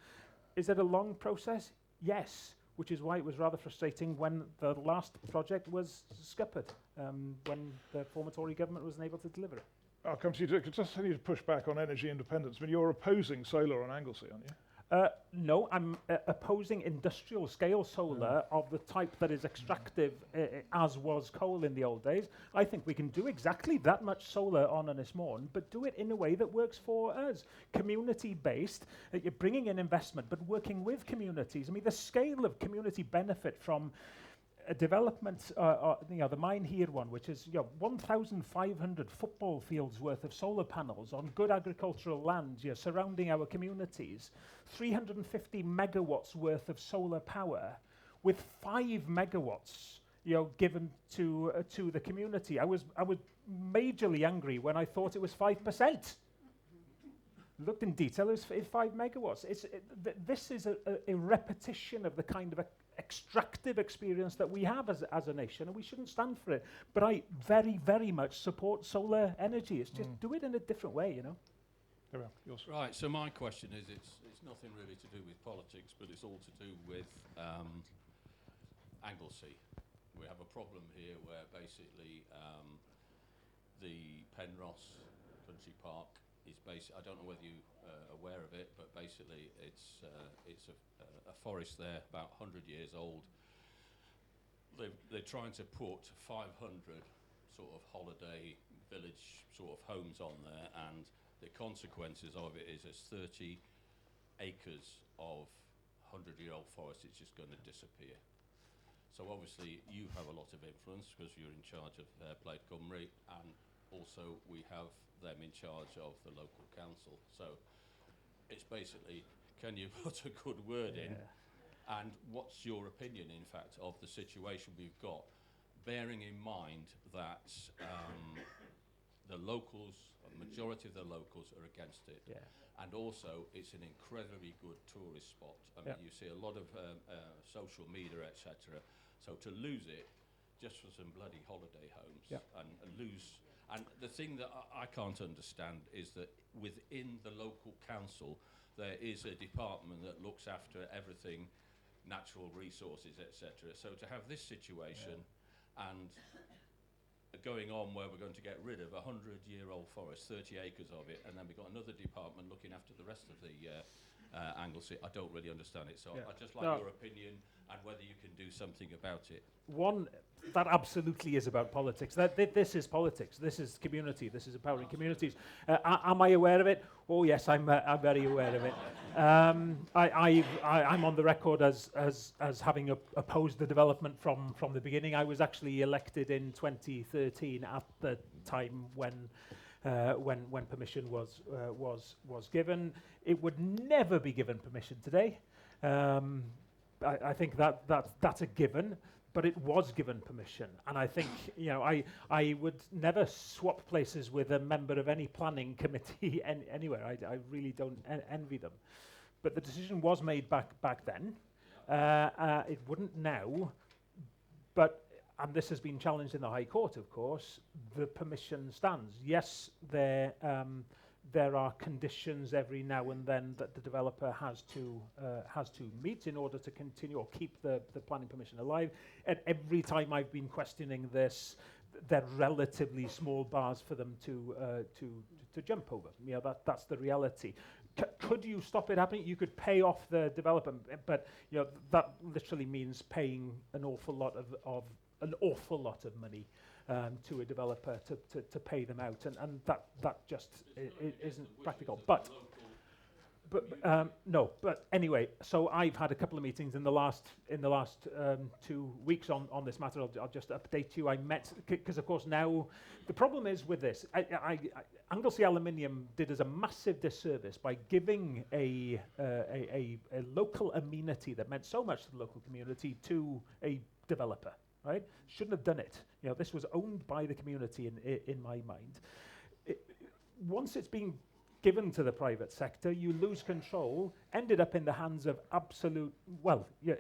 B: Is it a long process? Yes, which is why it was rather frustrating when the last project was scuppered, when the former Tory government wasn't able to deliver it.
A: I'll come to you. Just need to push back on energy independence. I mean, you're opposing solar on Anglesey, aren't you?
B: No, I'm opposing industrial scale solar of the type that is extractive, as was coal in the old days. I think we can do exactly that much solar on Ynys Môn, but do it in a way that works for us. Community-based, you're bringing in investment, but working with communities. I mean, the scale of community benefit from a development, the mine here one, which is 1,500 football fields worth of solar panels on good agricultural land surrounding our communities, 350 megawatts worth of solar power, with 5 megawatts given to the community. I was majorly angry when I thought it was 5%. Looked in detail, it's 5 megawatts. This is a repetition of the kind of extractive experience that we have as a nation, and we shouldn't stand for it. But I very, very much support solar energy. It's just do it in a different way,
A: There we are. Yours.
H: Right, so my question is, it's nothing really to do with politics, but it's all to do with Anglesey. We have a problem here where basically the Penrose Country Park is I don't know whether you are aware of it, but basically it's a forest there, about 100 years old. They're trying to put 500 sort of holiday village sort of homes on there, and the consequences of it is there's 30 acres of 100-year-old forest. It's just going to disappear. So obviously you have a lot of influence because you're in charge of Plaid Cymru, and also we have them in charge of the local council. So it's basically, can you put a good word in? And what's your opinion, in fact, of the situation we've got, bearing in mind that the locals, a majority of the locals are against it.
B: Yeah.
H: And also, it's an incredibly good tourist spot. I mean, you see a lot of social media, etc. So to lose it, just for some bloody holiday homes, and lose. And the thing that I can't understand is that within the local council, there is a department that looks after everything, natural resources, etc. So to have this situation and going on where we're going to get rid of a 100-year-old forest, 30 acres of it, and then we've got another department looking after the rest of the Anglesey, I don't really understand it. So I'd just like your opinion and whether you can do something about it.
B: One, that absolutely is about politics. This is politics. This is community. This is empowering communities. Am I aware of it? Oh yes, I'm very aware of it. I'm on the record as having opposed the development from the beginning. I was actually elected in 2013 at the time when permission was given. It would never be given permission today. I think that's a given, but it was given permission, and I think I would never swap places with a member of any planning committee anywhere. I really don't envy them, but the decision was made back then. It wouldn't now, but. And this has been challenged in the High Court, of course. The permission stands. Yes, there are conditions every now and then that the developer has to meet in order to continue or keep the planning permission alive. And every time I've been questioning this, they're relatively small bars for them to jump over. That's the reality. Could you stop it happening? You could pay off the developer, but that literally means paying an awful lot of money to a developer to pay them out, and that just isn't practical. But no. But anyway, so I've had a couple of meetings in the last 2 weeks on this matter. I'll just update you. I met because of course now the problem is with this. Anglesey Aluminium did us a massive disservice by giving a local amenity that meant so much to the local community to a developer. Right? Shouldn't have done it. This was owned by the community in my mind. Once it's been given to the private sector, you lose control, ended up in the hands of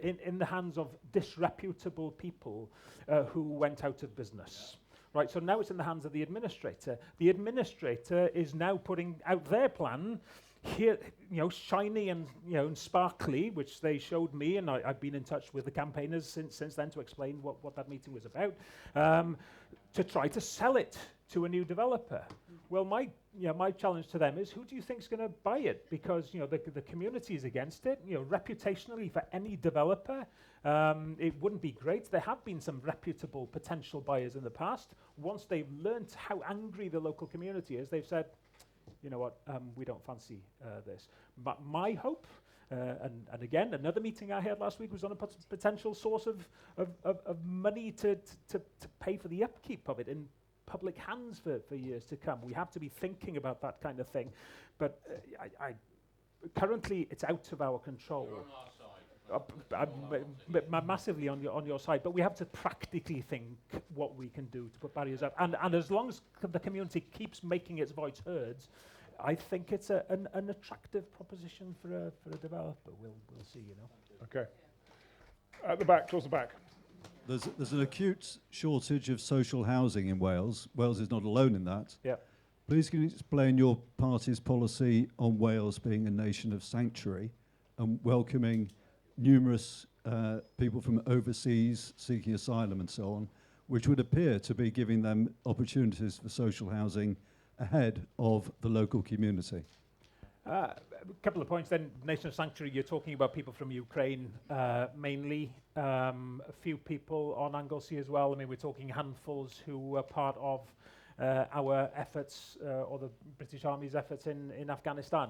B: in the hands of disreputable people who went out of business. right? So now it's in the hands of the administrator. The administrator is now putting out their plan here, shiny and and sparkly, which they showed me, and I've been in touch with the campaigners since then to explain what that meeting was about, to try to sell it to a new developer. Well, my challenge to them is, who do you think is going to buy it? Because the community is against it. Reputationally, for any developer, it wouldn't be great. There have been some reputable potential buyers in the past. Once they've learnt how angry the local community is, they've said, you know what, we don't fancy this. But my hope, and again, another meeting I had last week was on a potential source of money to pay for the upkeep of it in public hands for years to come. We have to be thinking about that kind of thing. But currently, it's out of our control.
H: You're on our side.
B: I'm massively on your side, but we have to practically think what we can do to put barriers up. And as long as the community keeps making its voice heard, I think it's an attractive proposition for a developer. We'll see,
A: Okay. At the back, towards the back.
I: There's an acute shortage of social housing in Wales. Wales is not alone in that.
B: Yeah.
I: Please can you explain your party's policy on Wales being a nation of sanctuary and welcoming numerous people from overseas seeking asylum and so on, which would appear to be giving them opportunities for social housing ahead of the local community?
B: A couple of points then. Nation of Sanctuary, you're talking about people from Ukraine mainly, a few people on Anglesey as well. I mean, we're talking handfuls who were part of our efforts, or the British Army's efforts in Afghanistan.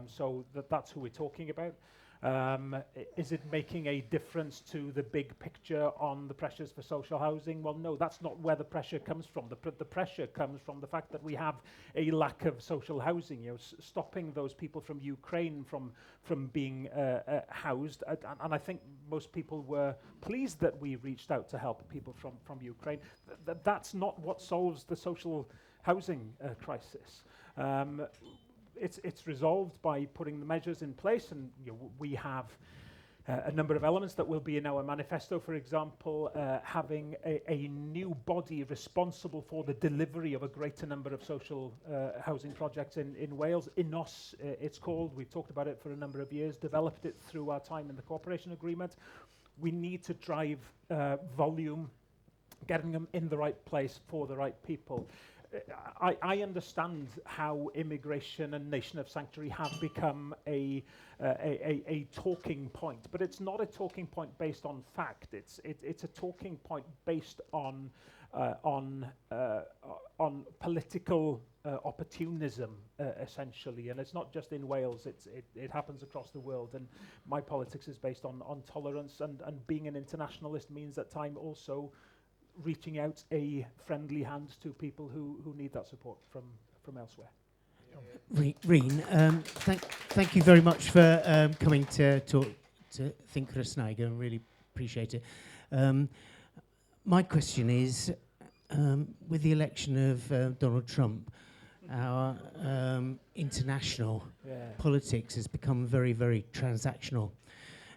B: So that's who we're talking about. Is it making a difference to the big picture on the pressures for social housing? Well, no, that's not where the pressure comes from. The pressure comes from the fact that we have a lack of social housing, stopping those people from Ukraine from being housed. And I think most people were pleased that we reached out to help people from Ukraine. That's not what solves the social housing crisis. It's resolved by putting the measures in place, and we have a number of elements that will be in our manifesto. For example, having a new body responsible for the delivery of a greater number of social housing projects in Wales. Ynys, it's called. We've talked about it for a number of years, developed it through our time in the cooperation agreement. We need to drive volume, getting them in the right place for the right people. I understand how immigration and nation of sanctuary have become a talking point, but it's not a talking point based on fact. It's a talking point based on political opportunism, essentially, and it's not just in Wales. It happens across the world, and my politics is based on tolerance, and being an internationalist means at times also reaching out a friendly hand to people who need that support from elsewhere.
E: Rhun, thank you very much for coming to talk to Think Rhysnaig. I really appreciate it. My question is, with the election of Donald Trump, our international politics has become very, very transactional.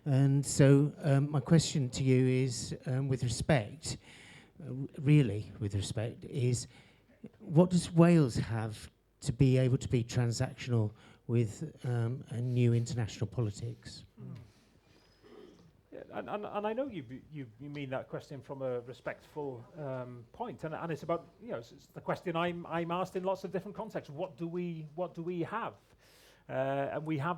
E: And so my question to you is, with respect, is what does Wales have to be able to be transactional with a new international politics?
B: Yeah, and I know you mean that question from a respectful point, and it's about it's the question I'm asked in lots of different contexts. What do we have? And we have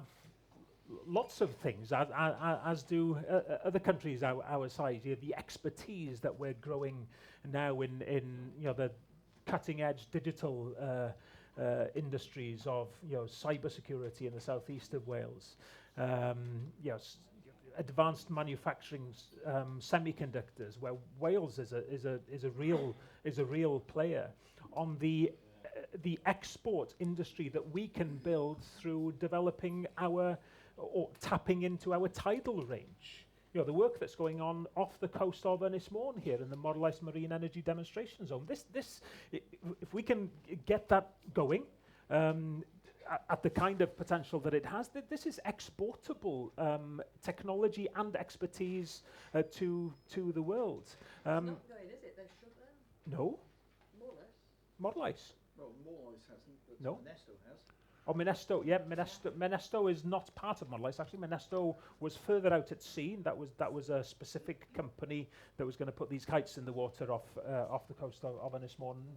B: lots of things, as do other countries our size. The expertise that we're growing now in the cutting edge digital industries of cybersecurity in the southeast of Wales. Advanced manufacturing, semiconductors, where Wales is a real player on the export industry that we can build through developing or tapping into our tidal range. The work that's going on off the coast of Ynys here in the Modelised Marine Energy Demonstration Zone. If we can get that going at the kind of potential that it has, this is exportable technology and expertise to the world.
J: It's not going, is it? They've shut down.
B: No. Model Ice.
J: Well, more ice hasn't, but
B: No.
J: Monesto has.
B: Oh, Monesto, yeah, Monesto is not part of Model Ice. Actually, Monesto was further out at sea. That was a specific company that was going to put these kites in the water off the coast of Ynys,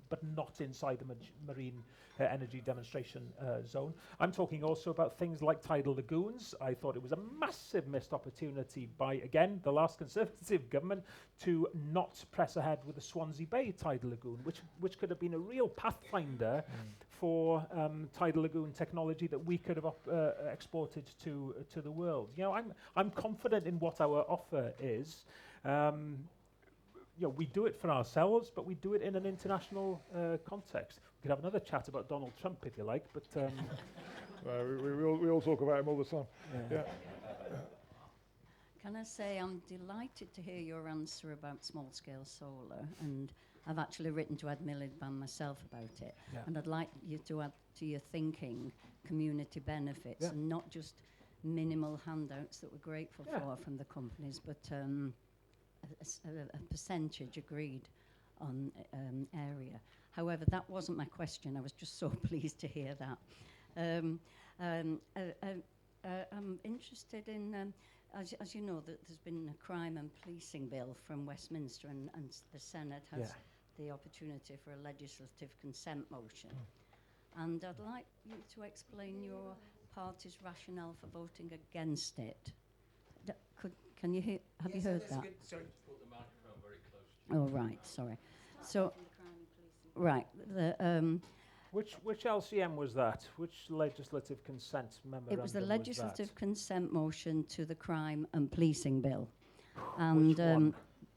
B: but not inside the marine energy demonstration zone. I'm talking also about things like tidal lagoons. I thought it was a massive missed opportunity by, again, the last Conservative government to not press ahead with the Swansea Bay tidal lagoon, which could have been a real pathfinder for tidal lagoon technology that we could have exported to the world. You know, I'm confident in what our offer is. You know, we do it for ourselves, but we do it in an international context. We could have another chat about Donald Trump if you like, but
A: we all talk about him all the time. Yeah.
K: Can I say I'm delighted to hear your answer about small-scale solar, and I've actually written to Ed Miliband myself about it, and I'd like you to add to your thinking community benefits and not just minimal handouts that we're grateful for from the companies, but a percentage agreed on area. However, that wasn't my question. I was just so pleased to hear that. I'm interested in, as you know, that there's been a crime and policing bill from Westminster, and the Senate has the opportunity for a legislative consent motion. And I'd like you to explain your party's rationale for voting against it. Can you hear? Have you heard that?
G: Sorry, put the microphone very close to you.
K: Oh, right. Sorry. So, right.
B: which LCM was that? Which legislative consent memorandum?
K: It was the
B: was
K: legislative consent motion to the crime and policing bill. And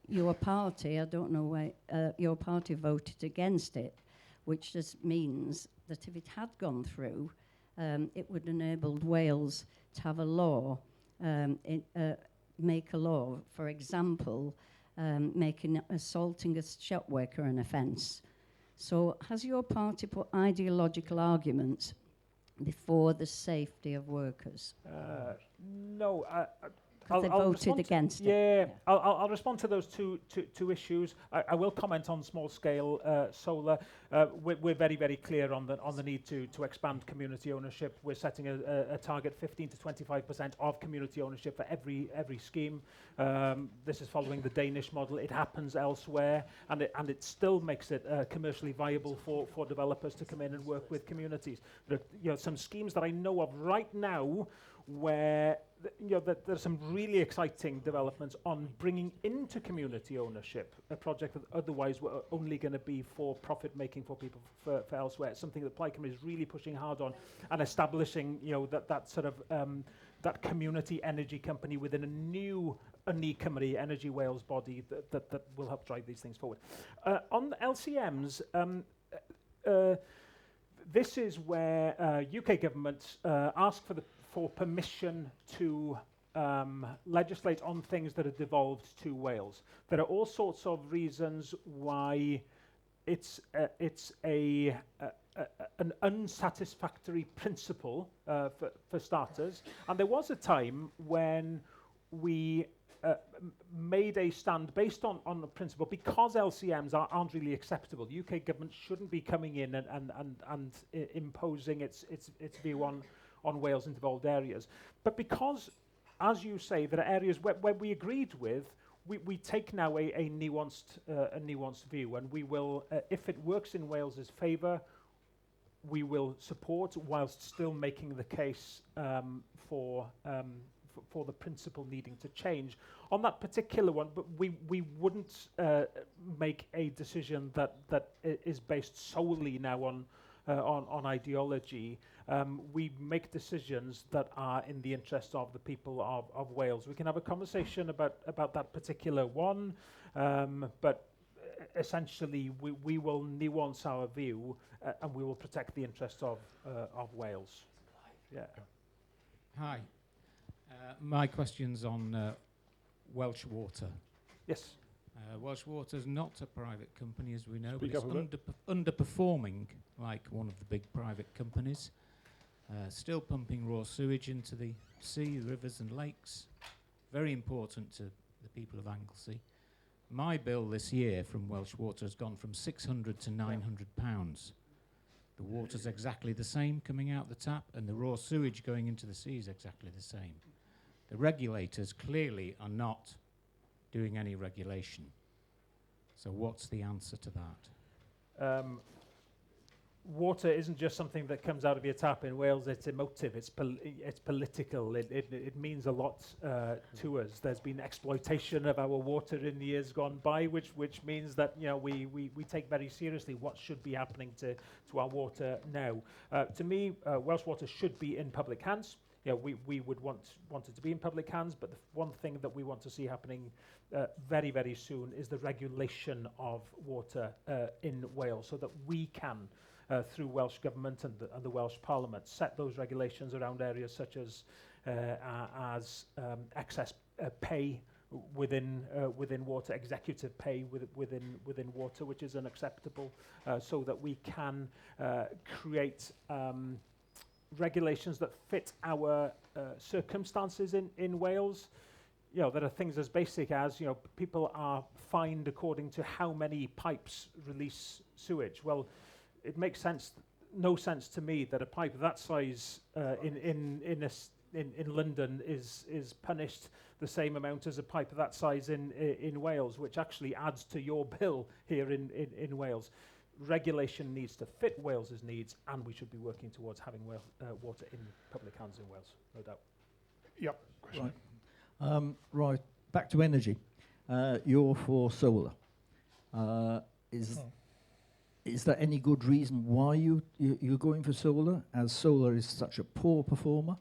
K: your party, I don't know why, your party voted against it, which just means that if it had gone through, it would enable Wales to have a law, make a law, for example, making assaulting a shop worker an offence. So has your party put ideological arguments before the safety of workers?
B: No.
K: Because they voted against it.
B: Yeah, I'll respond to those two issues. I will comment on small-scale solar. We're very, very clear on the need to expand community ownership. We're setting a target 15 to 25% of community ownership for every scheme. This is following the Danish model. It happens elsewhere, and it still makes it commercially viable for developers to come in and work with communities. There are some schemes that I know of right now where there's some really exciting developments on bringing into community ownership a project that otherwise were only going to be for profit making for people for elsewhere. It's something that Plycom is really pushing hard on, and establishing that sort of that community energy company within a new Ynys Cymru Energy Wales body that will help drive these things forward. On the LCMs, this is where UK governments ask for permission to legislate on things that are devolved to Wales. There are all sorts of reasons why it's an unsatisfactory principle for starters. And there was a time when we made a stand based on the principle, because LCMs aren't really acceptable. The UK government shouldn't be coming in and imposing its view on Wales in devolved areas. But because, as you say, there are areas where we agreed with, we take now a nuanced view, and we will, if it works in Wales's favour, we will support, whilst still making the case for the principle needing to change. On that particular one, but we wouldn't make a decision that is based solely now on ideology. We make decisions that are in the interest of the people of Wales. We can have a conversation about that particular one, but essentially we will nuance our view and we will protect the interests of Wales. Yeah.
L: Hi. My question's on Welsh Water.
B: Yes.
L: Welsh Water is not a private company, as we know,
A: Speak
L: but
A: up
L: it's underperforming like one of the big private companies. Still pumping raw sewage into the sea, rivers and lakes. Very important to the people of Anglesey. My bill this year from Welsh Water has gone from 600 to 900 pounds. The water's exactly the same coming out the tap, and the raw sewage going into the sea is exactly the same. The regulators clearly are not doing any regulation. So what's the answer to that?
B: Water isn't just something that comes out of your tap in Wales. It's emotive. It's political. It means a lot to us. There's been exploitation of our water in the years gone by, which means that we take very seriously what should be happening to our water now. To me, Welsh water should be in public hands. We would want it to be in public hands, but the one thing that we want to see happening very, very soon is the regulation of water in Wales, so that we can, through Welsh Government and the Welsh Parliament, set those regulations around areas such as excess pay within water, executive pay within water, which is unacceptable, so that we can create regulations that fit our circumstances in Wales. There are things as basic as, people are fined according to how many pipes release sewage. Well, it makes no sense to me that a pipe that size in London is punished the same amount as a pipe that size in Wales, which actually adds to your bill here in Wales. Regulation needs to fit Wales's needs, and we should be working towards having water in public hands in Wales, no doubt.
A: Yep.
J: Right. Right. Back to energy. You're for solar. Is there any good reason why you're going for solar, as solar is such a poor performer?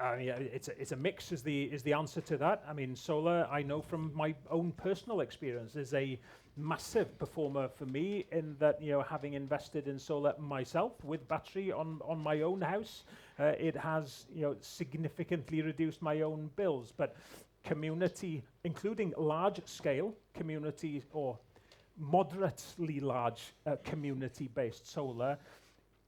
B: It's a mix is the answer to that. I mean, solar, I know from my own personal experience, is a massive performer for me, in that, having invested in solar myself with battery on my own house, it has, significantly reduced my own bills. But community, including large scale community or moderately large community-based solar,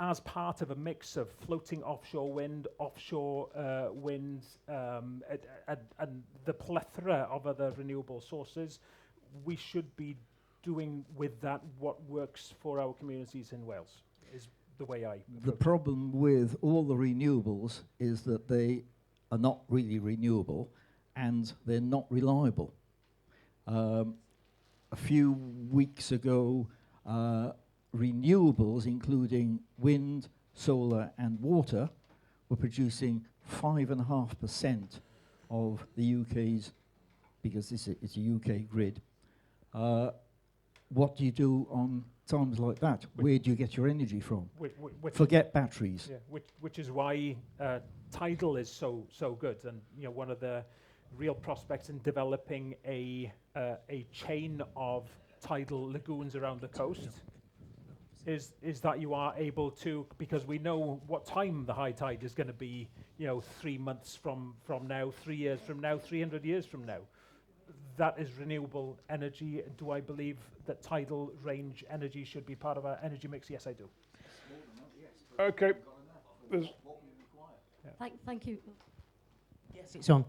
B: as part of a mix of floating offshore wind, offshore wind, and the plethora of other renewable sources, we should be doing with that what works for our communities in Wales, is the way I
J: The problem with all the renewables is that they are not really renewable, and they're not reliable. A few weeks ago, renewables, including wind, solar and water, were producing 5.5% of the UK's, because it's a UK grid. What do you do on times like that? Where do you get your energy from? Forget batteries.
B: Yeah, which is why tidal is so good, and one of the real prospects in developing a chain of tidal lagoons around the coast is that you are able to, because we know what time the high tide is going to be, 3 months from now, 3 years from now, 300 years from now. That is renewable energy. Do I believe that tidal range energy should be part of our energy mix? Yes, I do.
A: Okay.
M: Thank you.
E: Yes, it's on.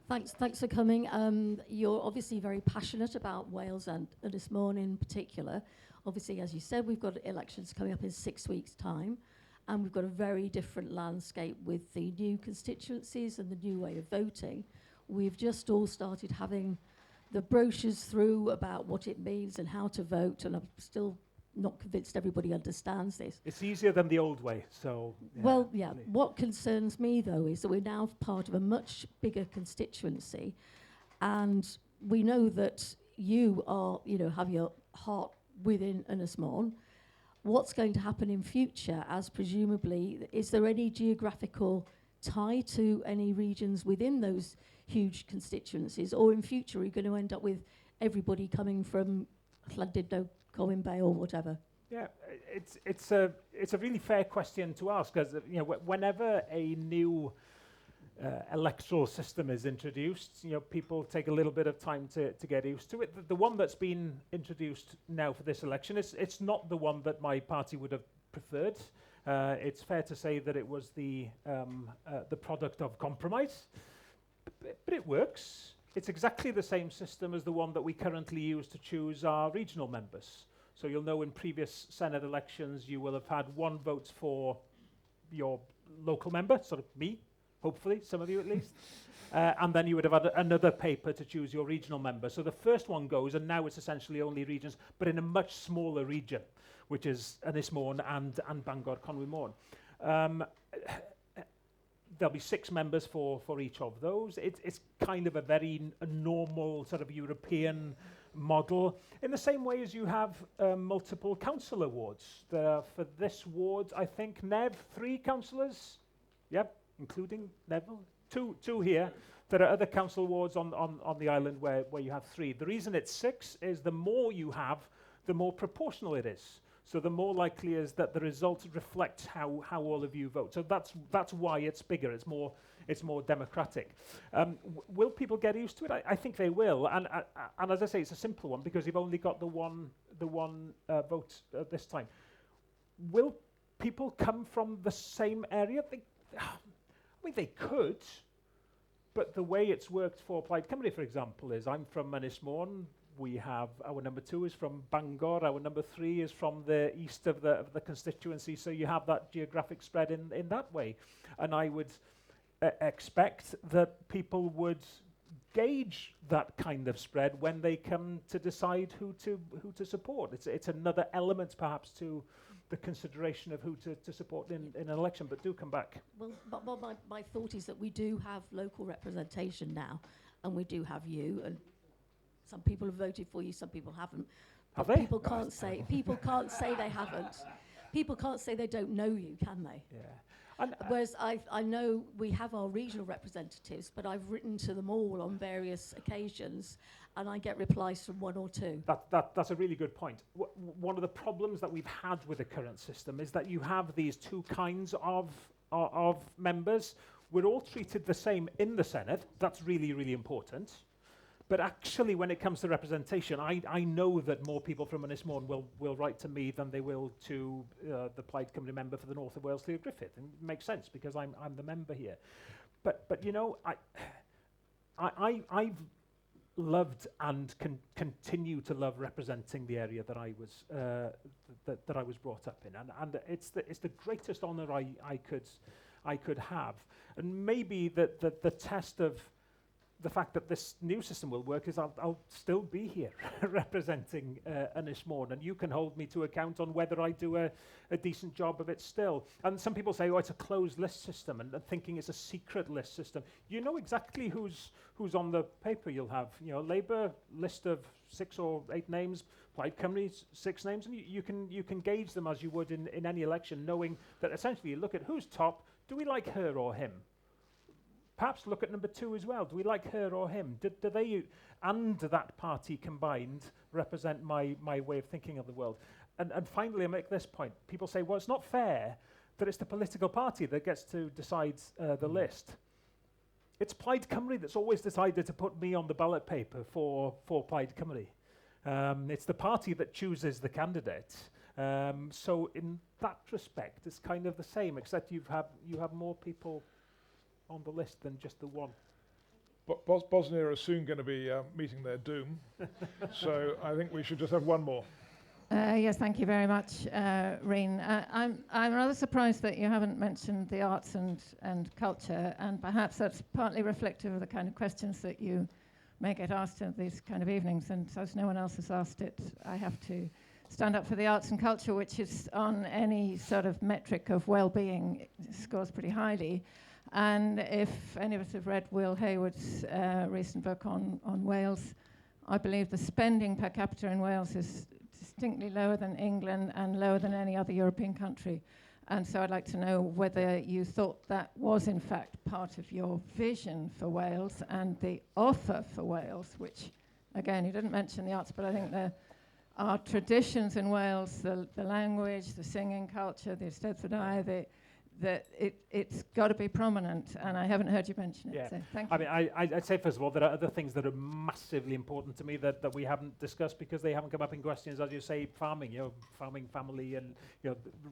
M: Thanks for coming. You're obviously very passionate about Wales and this morning in particular. Obviously, as you said, we've got elections coming up in 6 weeks' time, and we've got a very different landscape with the new constituencies and the new way of voting. We've just all started having the brochures through about what it means and how to vote, and I'm still not convinced everybody understands this.
B: It's easier than the old way, so...
M: Yeah. What concerns me, though, is that we're now part of a much bigger constituency, and we know that you are, have your heart within Ynys Môn. What's going to happen in future, as presumably, is there any geographical tie to any regions within those huge constituencies, or in future are you going to end up with everybody coming from Llandudno, Colwyn Bay or whatever?
B: Yeah, it's a really fair question to ask, because whenever a new electoral system is introduced, people take a little bit of time to get used to it. The one that's been introduced now for this election, it's not the one that my party would have preferred. It's fair to say that it was the product of compromise. But it works. It's exactly the same system as the one that we currently use to choose our regional members. So you'll know in previous Senate elections you will have had one vote for your local member, sort of me, hopefully, some of you at least. And then you would have had another paper to choose your regional member. So the first one goes, and now it's essentially only regions, but in a much smaller region, which is Ynys Môn and Bangor Conwy Môn. There'll be 6 members for each of those. It's kind of a very normal sort of European model, in the same way as you have multiple councillor wards. For this ward, I think, Nev, 3 councillors, yep, including Neville, two here. There are other council wards on the island where you have 3. The reason it's 6 is the more you have, the more proportional it is. So the more likely is that the result reflects how all of you vote. So that's why it's bigger. It's more democratic. Will people get used to it? I think they will. And as I say, it's a simple one because you've only got the one vote this time. Will people come from the same area? They could, but the way it's worked for Plaid Cymru, for example, is I'm from Ynys Môn. We have our number 2 is from Bangor. Our number 3 is from the east of the constituency. So you have that geographic spread in that way. And I would expect that people would gauge that kind of spread when they come to decide who to support. It's another element, perhaps, to the consideration of who to support in an election. But do come back.
M: Well, my thought is that we do have local representation now, and we do have you, and some people have voted for you, some people haven't.
B: Have they?
M: People can't say they haven't. People can't say they don't know you, can they?
B: Yeah.
M: Whereas I know we have our regional representatives, but I've written to them all on various occasions, and I get replies from 1 or 2.
B: That's a really good point. One of the problems that we've had with the current system is that you have these 2 kinds of members. We're all treated the same in the Senate. That's really, really important. But actually, when it comes to representation, I know that more people from Ynys Môn will write to me than they will to the Plaid Cymru member for the North of Wales, Leo Griffith. And it makes sense because I'm the member here. But you know, I've loved and continue to love representing the area that I was that I was brought up in, and it's the greatest honour I could have. And maybe the test of the fact that this new system will work is I'll still be here representing Ynys Môn, and you can hold me to account on whether I do a decent job of it still. And some people say, oh, it's a closed list system, and thinking it's a secret list system. You know exactly who's on the paper. You'll have, Labour list of 6 or 8 names, Plaid Cymru 6 names, and you can gauge them as you would in any election, knowing that essentially you look at who's top. Do we like her or him? Perhaps look at number 2 as well. Do we like her or him? Do they and that party combined represent my way of thinking of the world? And finally, I make this point. People say, well, it's not fair that it's the political party that gets to decide the list. It's Plaid Cymru that's always decided to put me on the ballot paper for Plaid Cymru. It's the party that chooses the candidate. So in that respect, it's kind of the same, except you have more people on the list than just the one.
A: Bosnia are soon going to be meeting their doom, so I think we should just have one more.
N: Yes, thank you very much, Rhun. I'm rather surprised that you haven't mentioned the arts and culture, and perhaps that's partly reflective of the kind of questions that you may get asked at these kind of evenings, and as no one else has asked it, I have to stand up for the arts and culture, which is on any sort of metric of well-being, scores pretty highly. And if any of us have read Will Hayward's recent book on Wales, I believe the spending per capita in Wales is distinctly lower than England and lower than any other European country. And so I'd like to know whether you thought that was in fact part of your vision for Wales and the offer for Wales, which, again, you didn't mention the arts, but I think there are traditions in Wales, the language, the singing culture, the Eisteddfodau, that it's got to be prominent, and I haven't heard you mention it.
B: Yeah.
N: So thank you.
B: I mean, I'd say, first of all, there are other things that are massively important to me that we haven't discussed because they haven't come up in questions. As you say, farming, farming family, and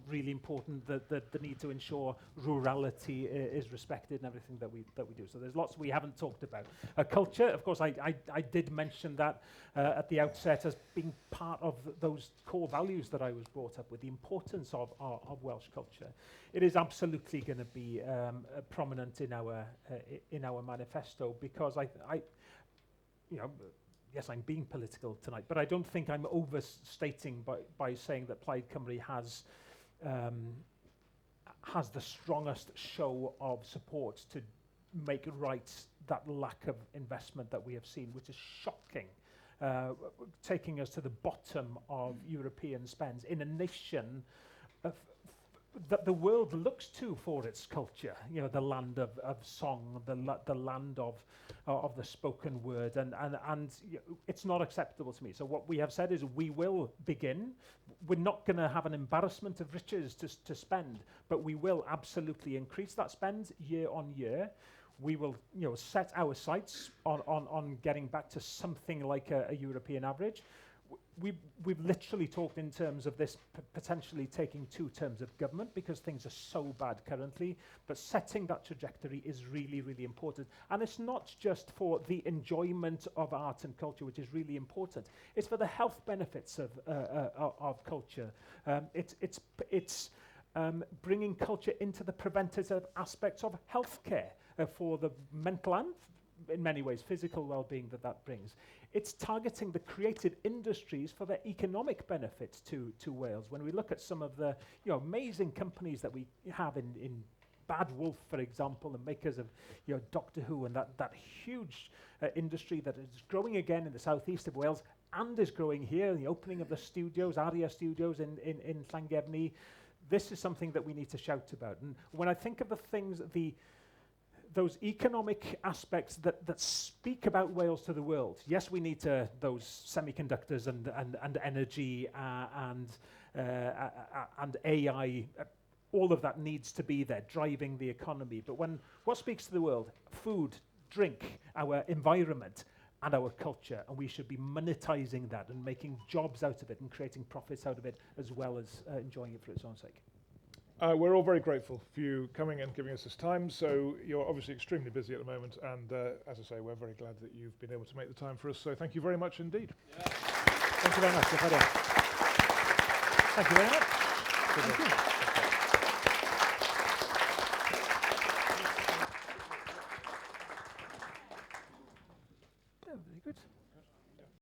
B: really important that the need to ensure rurality is respected and everything that we do. So there's lots we haven't talked about. Culture, of course, I did mention that at the outset as being part of those core values that I was brought up with, the importance of Welsh culture. It is absolutely going to be prominent in our manifesto because yes, I'm being political tonight, but I don't think I'm overstating by saying that Plaid Cymru has the strongest show of support to make right that lack of investment that we have seen, which is shocking, taking us to the bottom of European spends in a nation that the world looks to for its culture, the land of song, the land of the spoken word, and it's not acceptable to me. So what we have said is we will begin. We're not going to have an embarrassment of riches to spend, but we will absolutely increase that spend year on year. We will, set our sights on getting back to something like a European average. We've literally talked in terms of this potentially taking 2 terms of government because things are so bad currently, but setting that trajectory is really, really important. And it's not just for the enjoyment of art and culture, which is really important. It's for the health benefits of culture. It's bringing culture into the preventative aspects of healthcare for the mental and, in many ways, physical well-being that brings. It's targeting the creative industries for their economic benefits to Wales. When we look at some of the amazing companies that we have in Bad Wolf, for example, the makers of Doctor Who, and that huge industry that is growing again in the southeast of Wales and is growing here, the opening of the studios, ARIA Studios in Llangefni. This is something that we need to shout about. And when I think of the things, those economic aspects that speak about Wales to the world. Yes, we need those semiconductors and energy and AI. All of that needs to be there, driving the economy. But what speaks to the world? Food, drink, our environment, and our culture. And we should be monetizing that and making jobs out of it and creating profits out of it, as well as enjoying it for its own sake.
A: We're all very grateful for you coming and giving us this time. So you're obviously extremely busy at the moment, and as I say, we're very glad that you've been able to make the time for us. So thank you very much indeed.
B: Yeah. Thank you very much. Thank you very much.
A: Thank you.